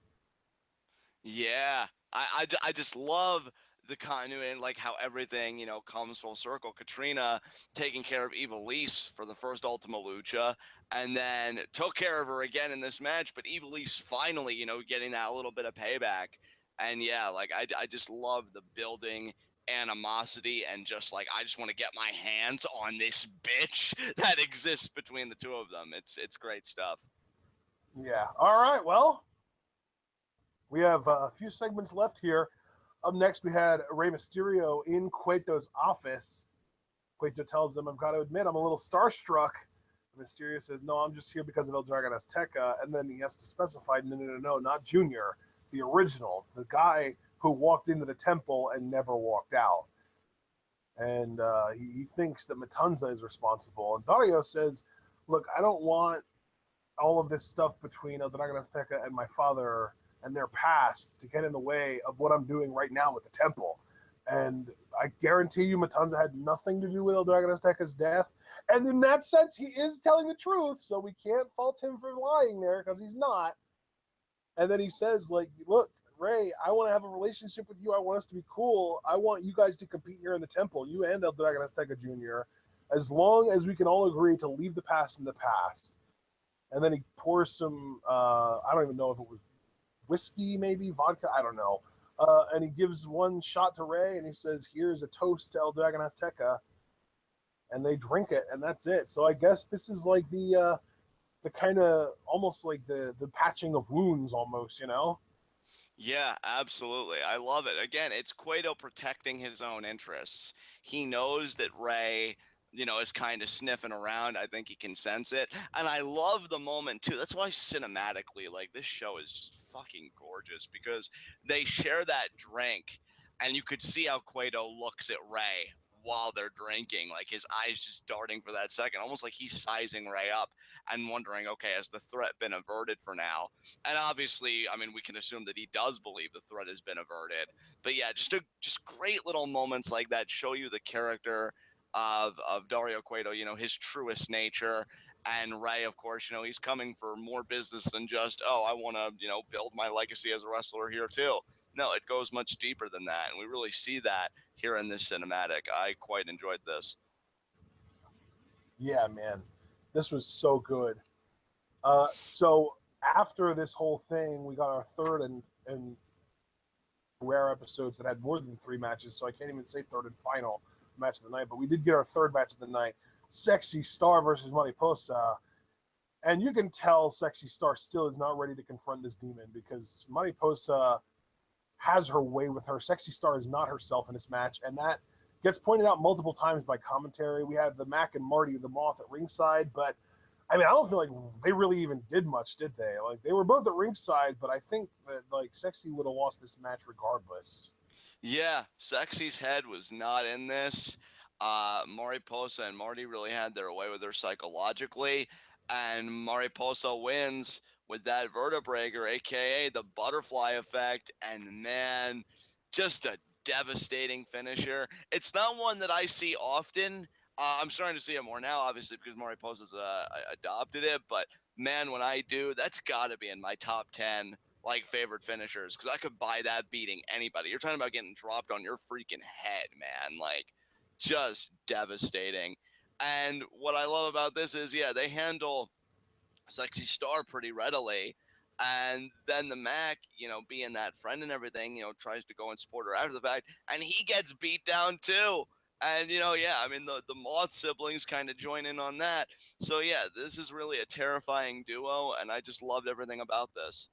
Yeah, I just love the continuity and like how everything, comes full circle. Katrina taking care of Ivelisse for the first Ultima Lucha, and then took care of her again in this match. But Ivelisse finally, getting that little bit of payback. And yeah, like I just love the building animosity and just like I just want to get my hands on this bitch that exists between the two of them. It's great stuff. Yeah. All right. Well, we have a few segments left here. Up next, we had Rey Mysterio in Cueto's office. Cueto tells him, I've got to admit, I'm a little starstruck. Mysterio says, no, I'm just here because of El Dragon Azteca. And then he has to specify, no, not Junior, the original, the guy who walked into the temple and never walked out. And he thinks that Matanza is responsible. And Dario says, look, I don't want all of this stuff between El Dragon Azteca and my father and their past to get in the way of what I'm doing right now with the temple. And I guarantee you, Matanza had nothing to do with El Dragon Azteca's death. And in that sense, he is telling the truth. So we can't fault him for lying there because he's not. And then he says, like, look, Ray, I want to have a relationship with you. I want us to be cool. I want you guys to compete here in the temple, you and El Dragon Azteca Jr., as long as we can all agree to leave the past in the past. And then he pours some, I don't even know if it was whiskey, maybe vodka, I don't know. And he gives one shot to Ray, and he says, here's a toast to El Dragon Azteca. And they drink it, and that's it. So I guess this is like the kind of almost like the patching of wounds almost, you know? Yeah, absolutely. I love it. Again, it's Cueto protecting his own interests. He knows that Ray, is kind of sniffing around. I think he can sense it. And I love the moment too. That's why cinematically, like this show is just fucking gorgeous because they share that drink and you could see how Cueto looks at Ray while they're drinking, like his eyes just darting for that second, almost like he's sizing Ray up and wondering, okay, has the threat been averted for now? And obviously, I mean, we can assume that he does believe the threat has been averted. But yeah, just great little moments like that show you the character of Dario Cueto, his truest nature. And Ray, of course, he's coming for more business than just, oh, I want to, build my legacy as a wrestler here too. No, it goes much deeper than that. And we really see that here in this cinematic. I quite enjoyed this. Yeah, man. This was so good. So after this whole thing, we got our third and rare episodes that had more than 3 matches, so I can't even say third and final match of the night, but we did get our third match of the night. Sexy Star versus Mariposa. And you can tell Sexy Star still is not ready to confront this demon because Mariposa has her way with her. Sexy Star is not herself in this match, and that gets pointed out multiple times by commentary. We had the Mac and Marty the Moth at ringside, but I mean, I don't feel like they really even did much, did they? Like they were both at ringside, but I think that like Sexy would have lost this match regardless. Yeah, Sexy's head was not in this. Mariposa and Marty really had their way with her psychologically, and Mariposa wins with that vertebraker, aka the butterfly effect, and man, just a devastating finisher. It's not one that I see often. I'm starting to see it more now, obviously, because Mariposa's adopted it, but man, when I do, that's got to be in my top 10 like favorite finishers because I could buy that beating anybody. You're talking about getting dropped on your freaking head, man. Like just devastating. And what I love about this is, yeah, they handle Sexy Star pretty readily. And then the Mac, being that friend and everything, tries to go and support her after the fact, and he gets beat down too. And, yeah, I mean, the Moth siblings kind of join in on that. So, yeah, this is really a terrifying duo, and I just loved everything about this.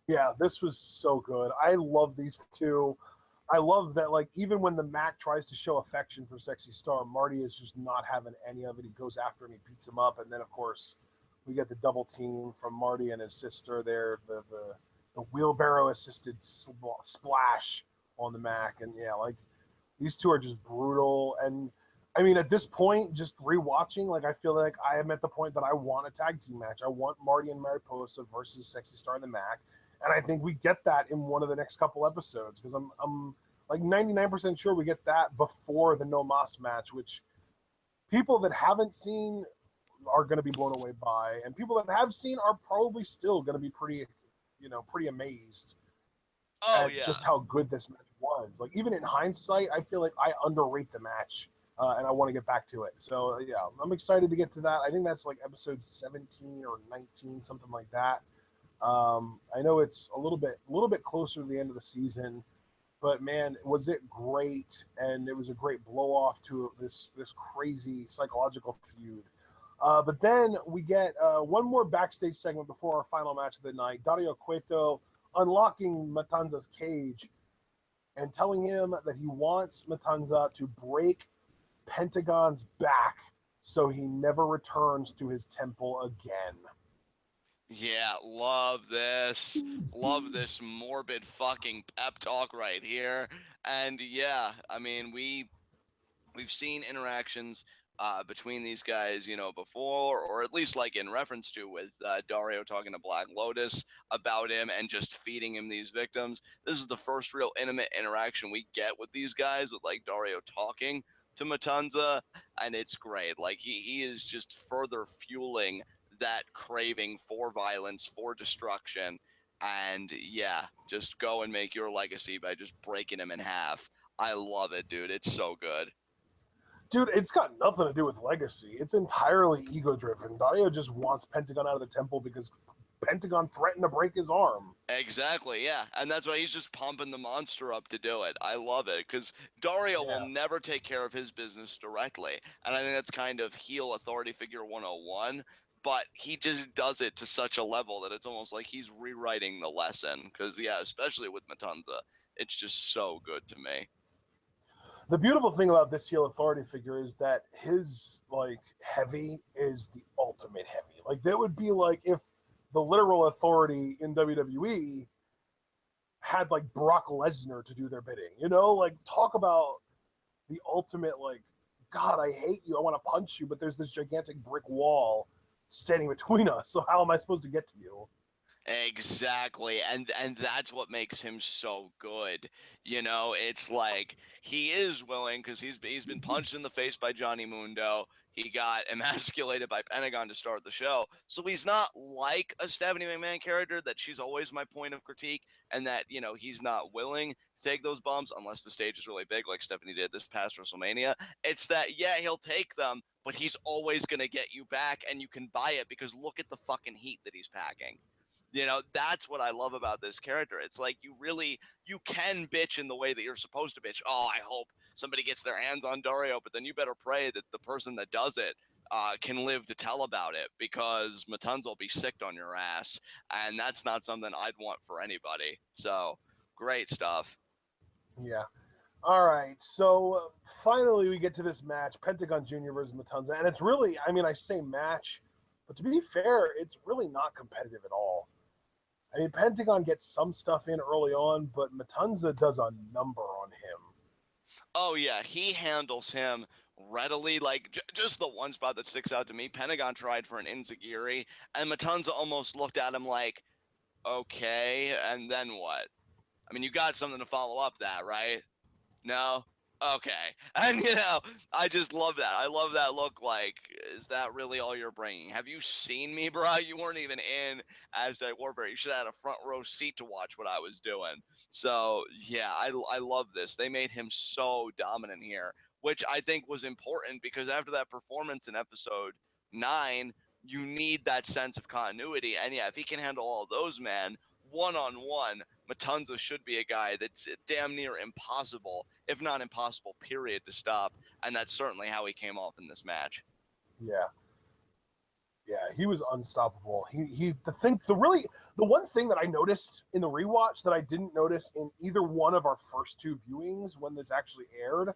Yeah, this was so good. I love these two. I love that, like, even when the Mac tries to show affection for Sexy Star, Marty is just not having any of it. He goes after him, he beats him up, and then, of course, we get the double team from Marty and his sister there, the wheelbarrow assisted splash on the Mac. And yeah, like, these two are just brutal. And I mean, at this point, just rewatching, like, I feel like I am at the point that I want a tag team match. I want Marty and Mariposa versus Sexy Star and the Mac, and I think we get that in one of the next couple episodes, because I'm like 99% sure we get that before the No Mas match, which people that haven't seen are going to be blown away by, and people that have seen are probably still going to be pretty amazed Oh, at yeah. just how good this match was. Like, even in hindsight, I feel like I underrate the match, and I want to get back to it. So yeah, I'm excited to get to that. I think that's like episode 17 or 19, something like that. I know it's a little bit closer to the end of the season, but man, was it great! And it was a great blow off to this crazy psychological feud. But then we get one more backstage segment before our final match of the night. Dario Cueto unlocking Matanza's cage and telling him that he wants Matanza to break Pentagon's back so he never returns to his temple again. Yeah, love this. Love this morbid fucking pep talk right here. And yeah, I mean, we've seen interactions between these guys, before, or at least like in reference to, with Dario talking to Black Lotus about him and just feeding him these victims. This is the first real intimate interaction we get with these guys, with like Dario talking to Matanza, and it's great. Like he is just further fueling that craving for violence, for destruction. And yeah, just go and make your legacy by just breaking him in half. I love it, dude. It's so good. Dude, it's got nothing to do with legacy. It's entirely ego driven. Dario just wants Pentagon out of the temple because Pentagon threatened to break his arm. Exactly, yeah. And that's why he's just pumping the monster up to do it. I love it, because Dario will Yeah. never take care of his business directly. And I think that's kind of heel authority figure 101. But he just does it to such a level that it's almost like he's rewriting the lesson. Because, yeah, especially with Matanza, it's just so good to me. The beautiful thing about this heel authority figure is that his like heavy is the ultimate heavy. Like, that would be like if the literal authority in WWE had like Brock Lesnar to do their bidding. Like, talk about the ultimate, like, God, I hate you. I want to punch you, but there's this gigantic brick wall standing between us. So how am I supposed to get to you? Exactly. And that's what makes him so good. It's like he is willing, cuz he's been punched in the face by Johnny Mundo. He got emasculated by Pentagon to start the show. So he's not like a Stephanie McMahon character that she's always my point of critique, and that, he's not willing to take those bumps unless the stage is really big, like Stephanie did this past WrestleMania. It's that, yeah, he'll take them, but he's always going to get you back, and you can buy it because look at the fucking heat that he's packing. That's what I love about this character. It's like you can bitch in the way that you're supposed to bitch. Oh, I hope somebody gets their hands on Dario, but then you better pray that the person that does it can live to tell about it, because Matanza will be sicked on your ass, and that's not something I'd want for anybody. So great stuff. Yeah. All right. So finally, we get to this match: Pentagon Junior versus Matanza, and it's really, I mean, I say match, but to be fair, it's really not competitive at all. I mean, Pentagon gets some stuff in early on, but Matanza does a number on him. Oh yeah, he handles him readily. Like just the one spot that sticks out to me, Pentagon tried for an enziguri, and Matanza almost looked at him like, okay, and then what? I mean, you got something to follow up that, right? No? Okay. And, I just love that. I love that look. Like, is that really all you're bringing? Have you seen me, bro? You weren't even in Aztec Warfare. You should have had a front row seat to watch what I was doing. So, yeah, I love this. They made him so dominant here, which I think was important, because after that performance in episode 9, you need that sense of continuity. And, yeah, if he can handle all those, man, one on one, Matanza should be a guy that's damn near impossible, if not impossible, period, to stop. And that's certainly how he came off in this match. Yeah. Yeah, he was unstoppable. The one thing that I noticed in the rewatch that I didn't notice in either one of our first two viewings when this actually aired,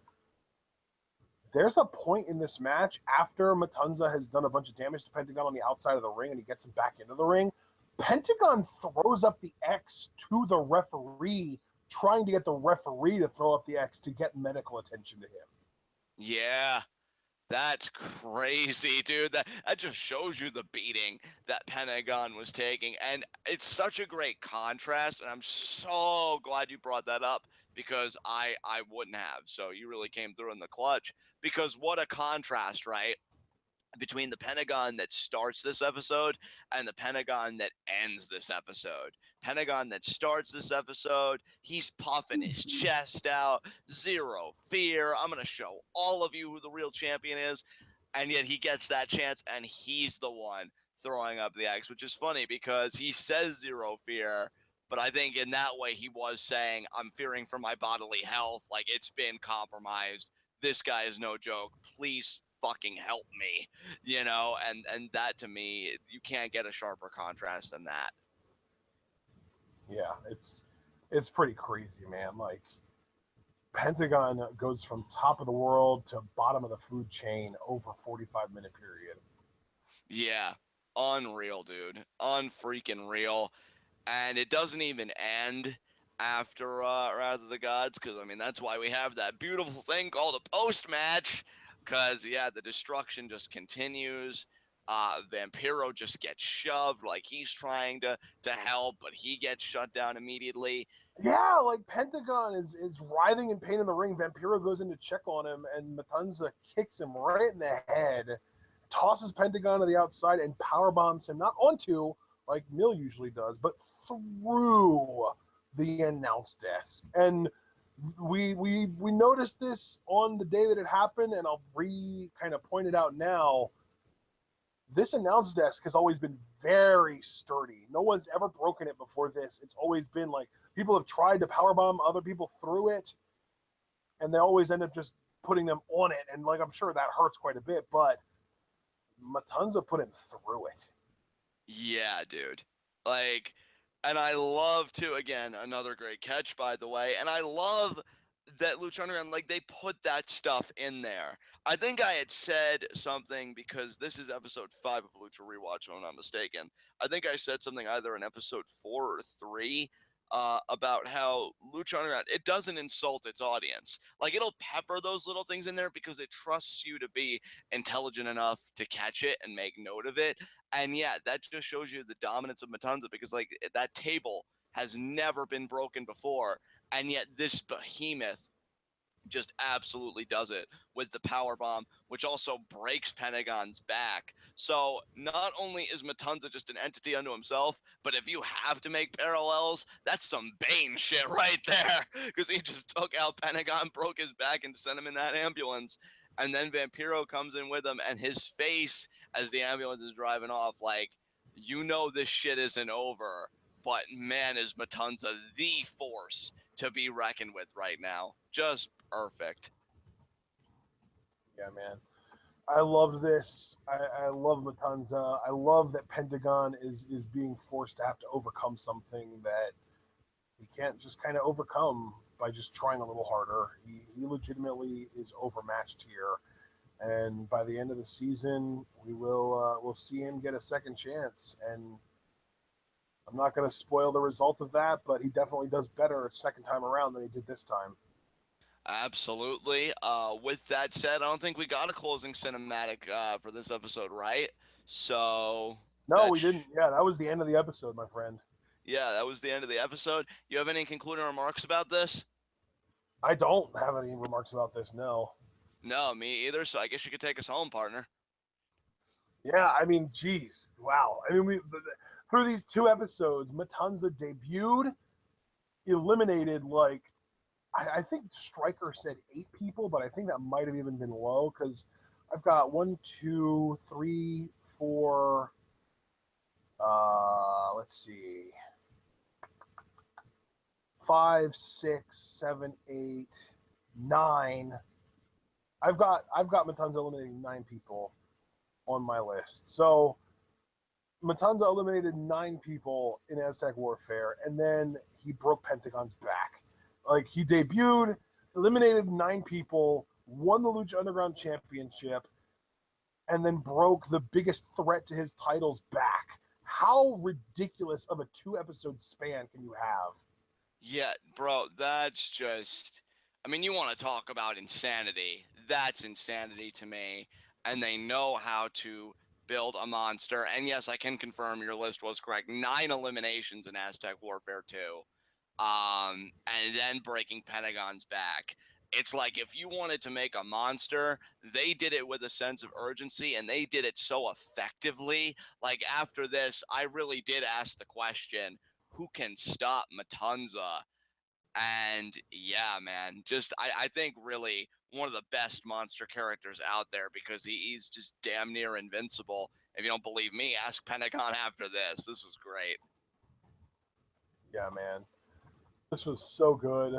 there's a point in this match after Matanza has done a bunch of damage to Pentagon on the outside of the ring and he gets him back into the ring. Pentagon throws up the X to the referee, trying to get the referee to throw up the X to get medical attention to him. Yeah. That's crazy, dude. That just shows you the beating that Pentagon was taking. And it's such a great contrast. And I'm so glad you brought that up because I wouldn't have. So you really came through in the clutch because what a contrast, right? Between the Pentagon that starts this episode and the Pentagon that ends this episode. Pentagon that starts this episode, he's puffing his chest out, zero fear. I'm going to show all of you who the real champion is. And yet he gets that chance and he's the one throwing up the X, which is funny because he says zero fear. But I think in that way he was saying, I'm fearing for my bodily health. Like it's been compromised. This guy is no joke. Please fucking help me, and that to me, you can't get a sharper contrast than that. Yeah, it's pretty crazy, man. Like Pentagon goes from top of the world to bottom of the food chain over 45-minute period. Yeah, unreal, dude. Unfreaking real. And it doesn't even end after Wrath of the Gods, because I mean that's why we have that beautiful thing called a post-match. Because yeah, the destruction just continues. Vampiro just gets shoved like he's trying to help, but he gets shut down immediately. Yeah, like Pentagon is writhing in pain in the ring. Vampiro goes in to check on him, and Matanza kicks him right in the head, tosses Pentagon to the outside, and power bombs him not onto like Mill usually does, but through the announce desk. And we noticed this on the day that it happened, and I'll kind of point it out now. This announce desk has always been very sturdy. No one's ever broken it before this. It's always been like people have tried to powerbomb other people through it, and they always end up just putting them on it. And like I'm sure that hurts quite a bit, but Matanza put him through it. Yeah, dude. Like, and I love to, again, another great catch, by the way. And I love that Lucha Underground, like, they put that stuff in there. I think I had said something because this is episode 5 of Lucha Rewatch, if I'm not mistaken. I think I said something either in episode 4 or 3 about how Lucha Underground, it doesn't insult its audience. Like, it'll pepper those little things in there because it trusts you to be intelligent enough to catch it and make note of it. And yeah, that just shows you the dominance of Matanza because, like, that table has never been broken before. And yet this behemoth just absolutely does it with the power bomb, which also breaks Pentagon's back. So not only is Matanza just an entity unto himself, but if you have to make parallels, that's some Bane shit right there. Because he just took out Pentagon, broke his back, and sent him in that ambulance. And then Vampiro comes in with him, and his face as the ambulance is driving off, like, you know this shit isn't over. But man, is Matanza the force to be reckoned with right now. Just perfect. Yeah, man. I love this. I love Matanza. I love that Pentagon is being forced to have to overcome something that he can't just kind of overcome by just trying a little harder. He legitimately is overmatched here. And by the end of the season, we'll see him get a second chance. And I'm not going to spoil the result of that, but he definitely does better a second time around than he did this time. Absolutely. With that said, I don't think we got a closing cinematic for this episode, right? So No, we didn't. Yeah, that was the end of the episode, my friend. Yeah, that was the end of the episode. You have any concluding remarks about this? I don't have any remarks about this, no. No, me either. So I guess you could take us home, partner. Yeah, I mean, geez, wow. I mean, through these 2 episodes, Matanza debuted, eliminated like I think Stryker said 8 people, but I think that might have even been low because I've got 1, 2, 3, 4. Let's see. 5, 6, 7, 8, 9. I've got Matanza eliminating 9 people on my list. So Matanza eliminated 9 people in Aztec Warfare, and then he broke Pentagon's back. Like, he debuted, eliminated 9 people, won the Lucha Underground Championship, and then broke the biggest threat to his titles back. How ridiculous of a 2-episode span can you have? Yeah, bro, that's just. I mean, you want to talk about insanity. That's insanity to me. And they know how to build a monster. And yes, I can confirm your list was correct. 9 eliminations in Aztec Warfare 2. And then breaking Pentagon's back. It's like if you wanted to make a monster, they did it with a sense of urgency and they did it so effectively. Like after this, I really did ask the question, who can stop Matanza? And yeah, man, just I think really one of the best monster characters out there because he's just damn near invincible. If you don't believe me, ask Pentagon after this. This was great. Yeah, man. This was so good.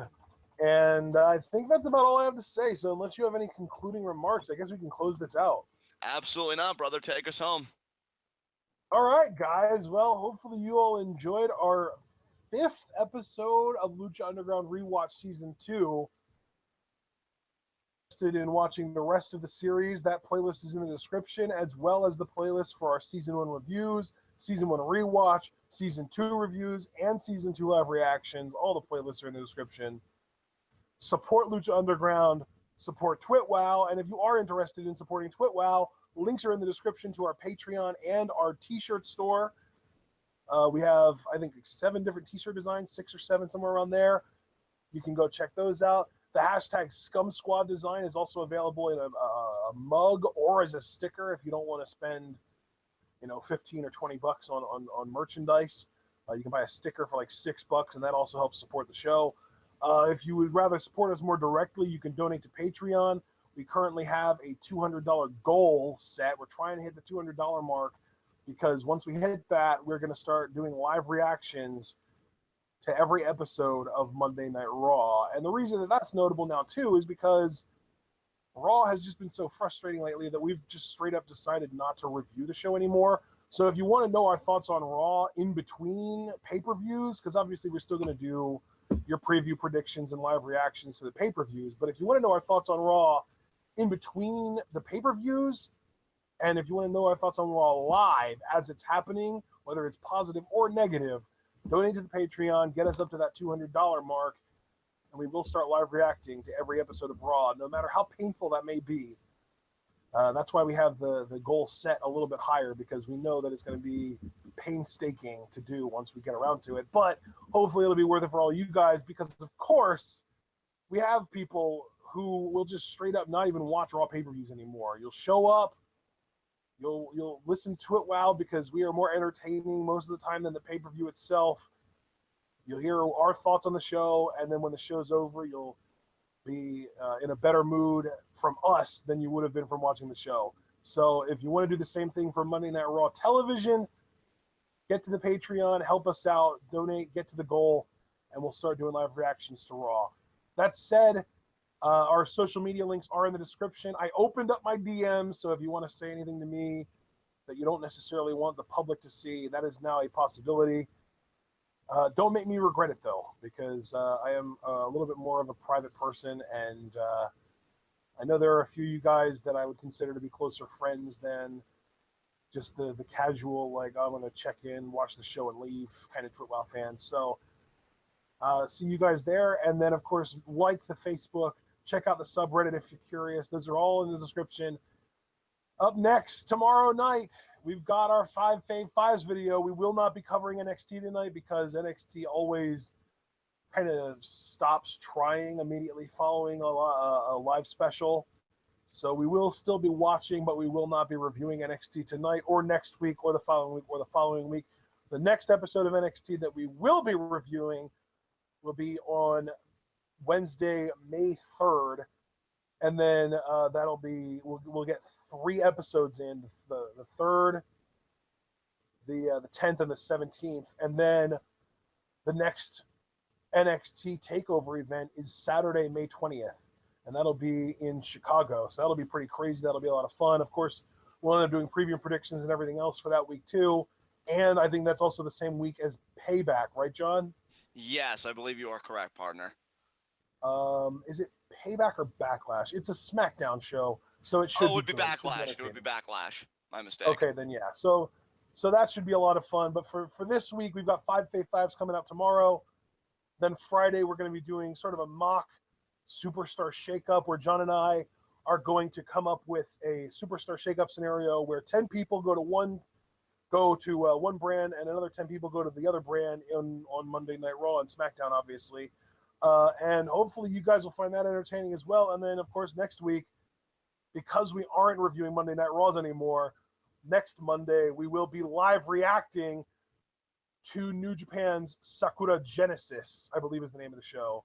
And I think that's about all I have to say. So unless you have any concluding remarks, I guess we can close this out. Absolutely not, brother. Take us home. All right, guys. Well, hopefully you all enjoyed our 5th episode of Lucha Underground Rewatch Season 2. Interested in watching the rest of the series, that playlist is in the description, as well as the playlist for our Season 1 reviews, Season 1 rewatch, Season 2 reviews, and Season 2 live reactions. All the playlists are in the description. Support Lucha Underground, support TWitWoW, and if you are interested in supporting TWitWoW, links are in the description to our Patreon and our t-shirt store. We have, I think, 7 different t-shirt designs, 6 or 7, somewhere around there. You can go check those out. The hashtag Scum Squad design is also available in a mug or as a sticker if you don't want to spend, 15 or 20 bucks on merchandise. You can buy a sticker for like $6, and that also helps support the show. If you would rather support us more directly, you can donate to Patreon. We currently have a $200 goal set. We're trying to hit the $200 mark because once we hit that, we're going to start doing live reactions to every episode of Monday Night Raw. And the reason that that's notable now, too, is because Raw has just been so frustrating lately that we've just straight up decided not to review the show anymore. So if you want to know our thoughts on Raw in between pay-per-views, because obviously we're still going to do your preview predictions and live reactions to the pay-per-views, but if you want to know our thoughts on Raw in between the pay-per-views, and if you want to know our thoughts on Raw live as it's happening, whether it's positive or negative, donate to the Patreon, get us up to that $200 mark, and we will start live reacting to every episode of Raw, no matter how painful that may be. That's why we have the goal set a little bit higher, because we know that it's going to be painstaking to do once we get around to it. But hopefully it'll be worth it for all you guys, because, of course, we have people who will just straight up not even watch Raw pay-per-views anymore. You'll show up, you'll listen to it because we are more entertaining most of the time than the pay-per-view itself. You'll hear our thoughts on the show, and then when the show's over, you'll be in a better mood from us than you would have been from watching the show. So if you want to do the same thing for Monday Night Raw television, get to the Patreon, help us out, donate, get to the goal, and we'll start doing live reactions to Raw. That said, our social media links are in the description. I opened up my DMs, so if you want to say anything to me that you don't necessarily want the public to see, that is now a possibility. Don't make me regret it, though, because I am a little bit more of a private person, and I know there are a few of you guys that I would consider to be closer friends than just the casual, like, I'm going to check in, watch the show, and leave kind of TWitWoW fans. So see you guys there. And then, of course, like the Facebook, check out the subreddit if you're curious. Those are all in the description. Up next, tomorrow night, we've got our 5 Fave 5s video. We will not be covering NXT tonight because NXT always kind of stops trying immediately following a live special. So we will still be watching, but we will not be reviewing NXT tonight or next week or the following week or the following week. The next episode of NXT that we will be reviewing will be on Wednesday, May 3rd. And then that'll be, we'll get 3 episodes in, the 3rd, the 10th, and the 17th. And then the next NXT TakeOver event is Saturday, May 20th, and that'll be in Chicago. So that'll be pretty crazy. That'll be a lot of fun. Of course, we'll end up doing preview predictions and everything else for that week too. And I think that's also the same week as Payback, right, John? Yes, I believe you are correct, partner. Is it Payback or Backlash? It's a SmackDown show, so it should. Oh, it would be good. Backlash. It would be Backlash. My mistake. Okay, then yeah. So that should be a lot of fun. But for this week, we've got 5 Fave 5s coming out tomorrow. Then Friday, we're going to be doing sort of a mock superstar shakeup where John and I are going to come up with a superstar shakeup scenario where 10 people go to one brand and another 10 people go to the other brand on Monday Night Raw and SmackDown, obviously. And hopefully you guys will find that entertaining as well. And then, of course, next week, because we aren't reviewing Monday Night Raws anymore, next Monday we will be live reacting to New Japan's Sakura Genesis, I believe is the name of the show.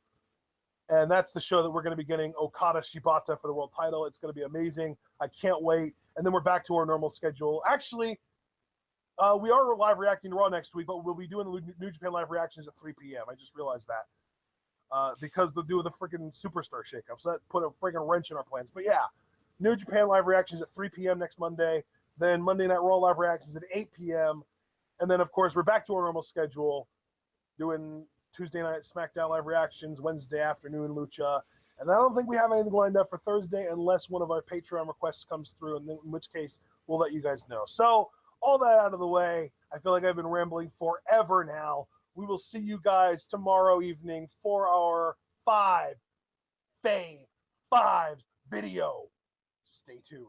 And that's the show that we're going to be getting Okada Shibata for the world title. It's going to be amazing. I can't wait. And then we're back to our normal schedule. Actually, we are live reacting to Raw next week, but we'll be doing the New Japan live reactions at 3 p.m. I just realized that. Because they'll do the freaking superstar shakeup. So that put a freaking wrench in our plans. But yeah, New Japan live reactions at 3 p.m. next Monday. Then Monday Night Raw live reactions at 8 p.m. And then, of course, we're back to our normal schedule, doing Tuesday night SmackDown live reactions, Wednesday afternoon Lucha. And I don't think we have anything lined up for Thursday unless one of our Patreon requests comes through, in which case we'll let you guys know. So all that out of the way, I feel like I've been rambling forever now. We will see you guys tomorrow evening for our 5 Fave 5s video. Stay tuned.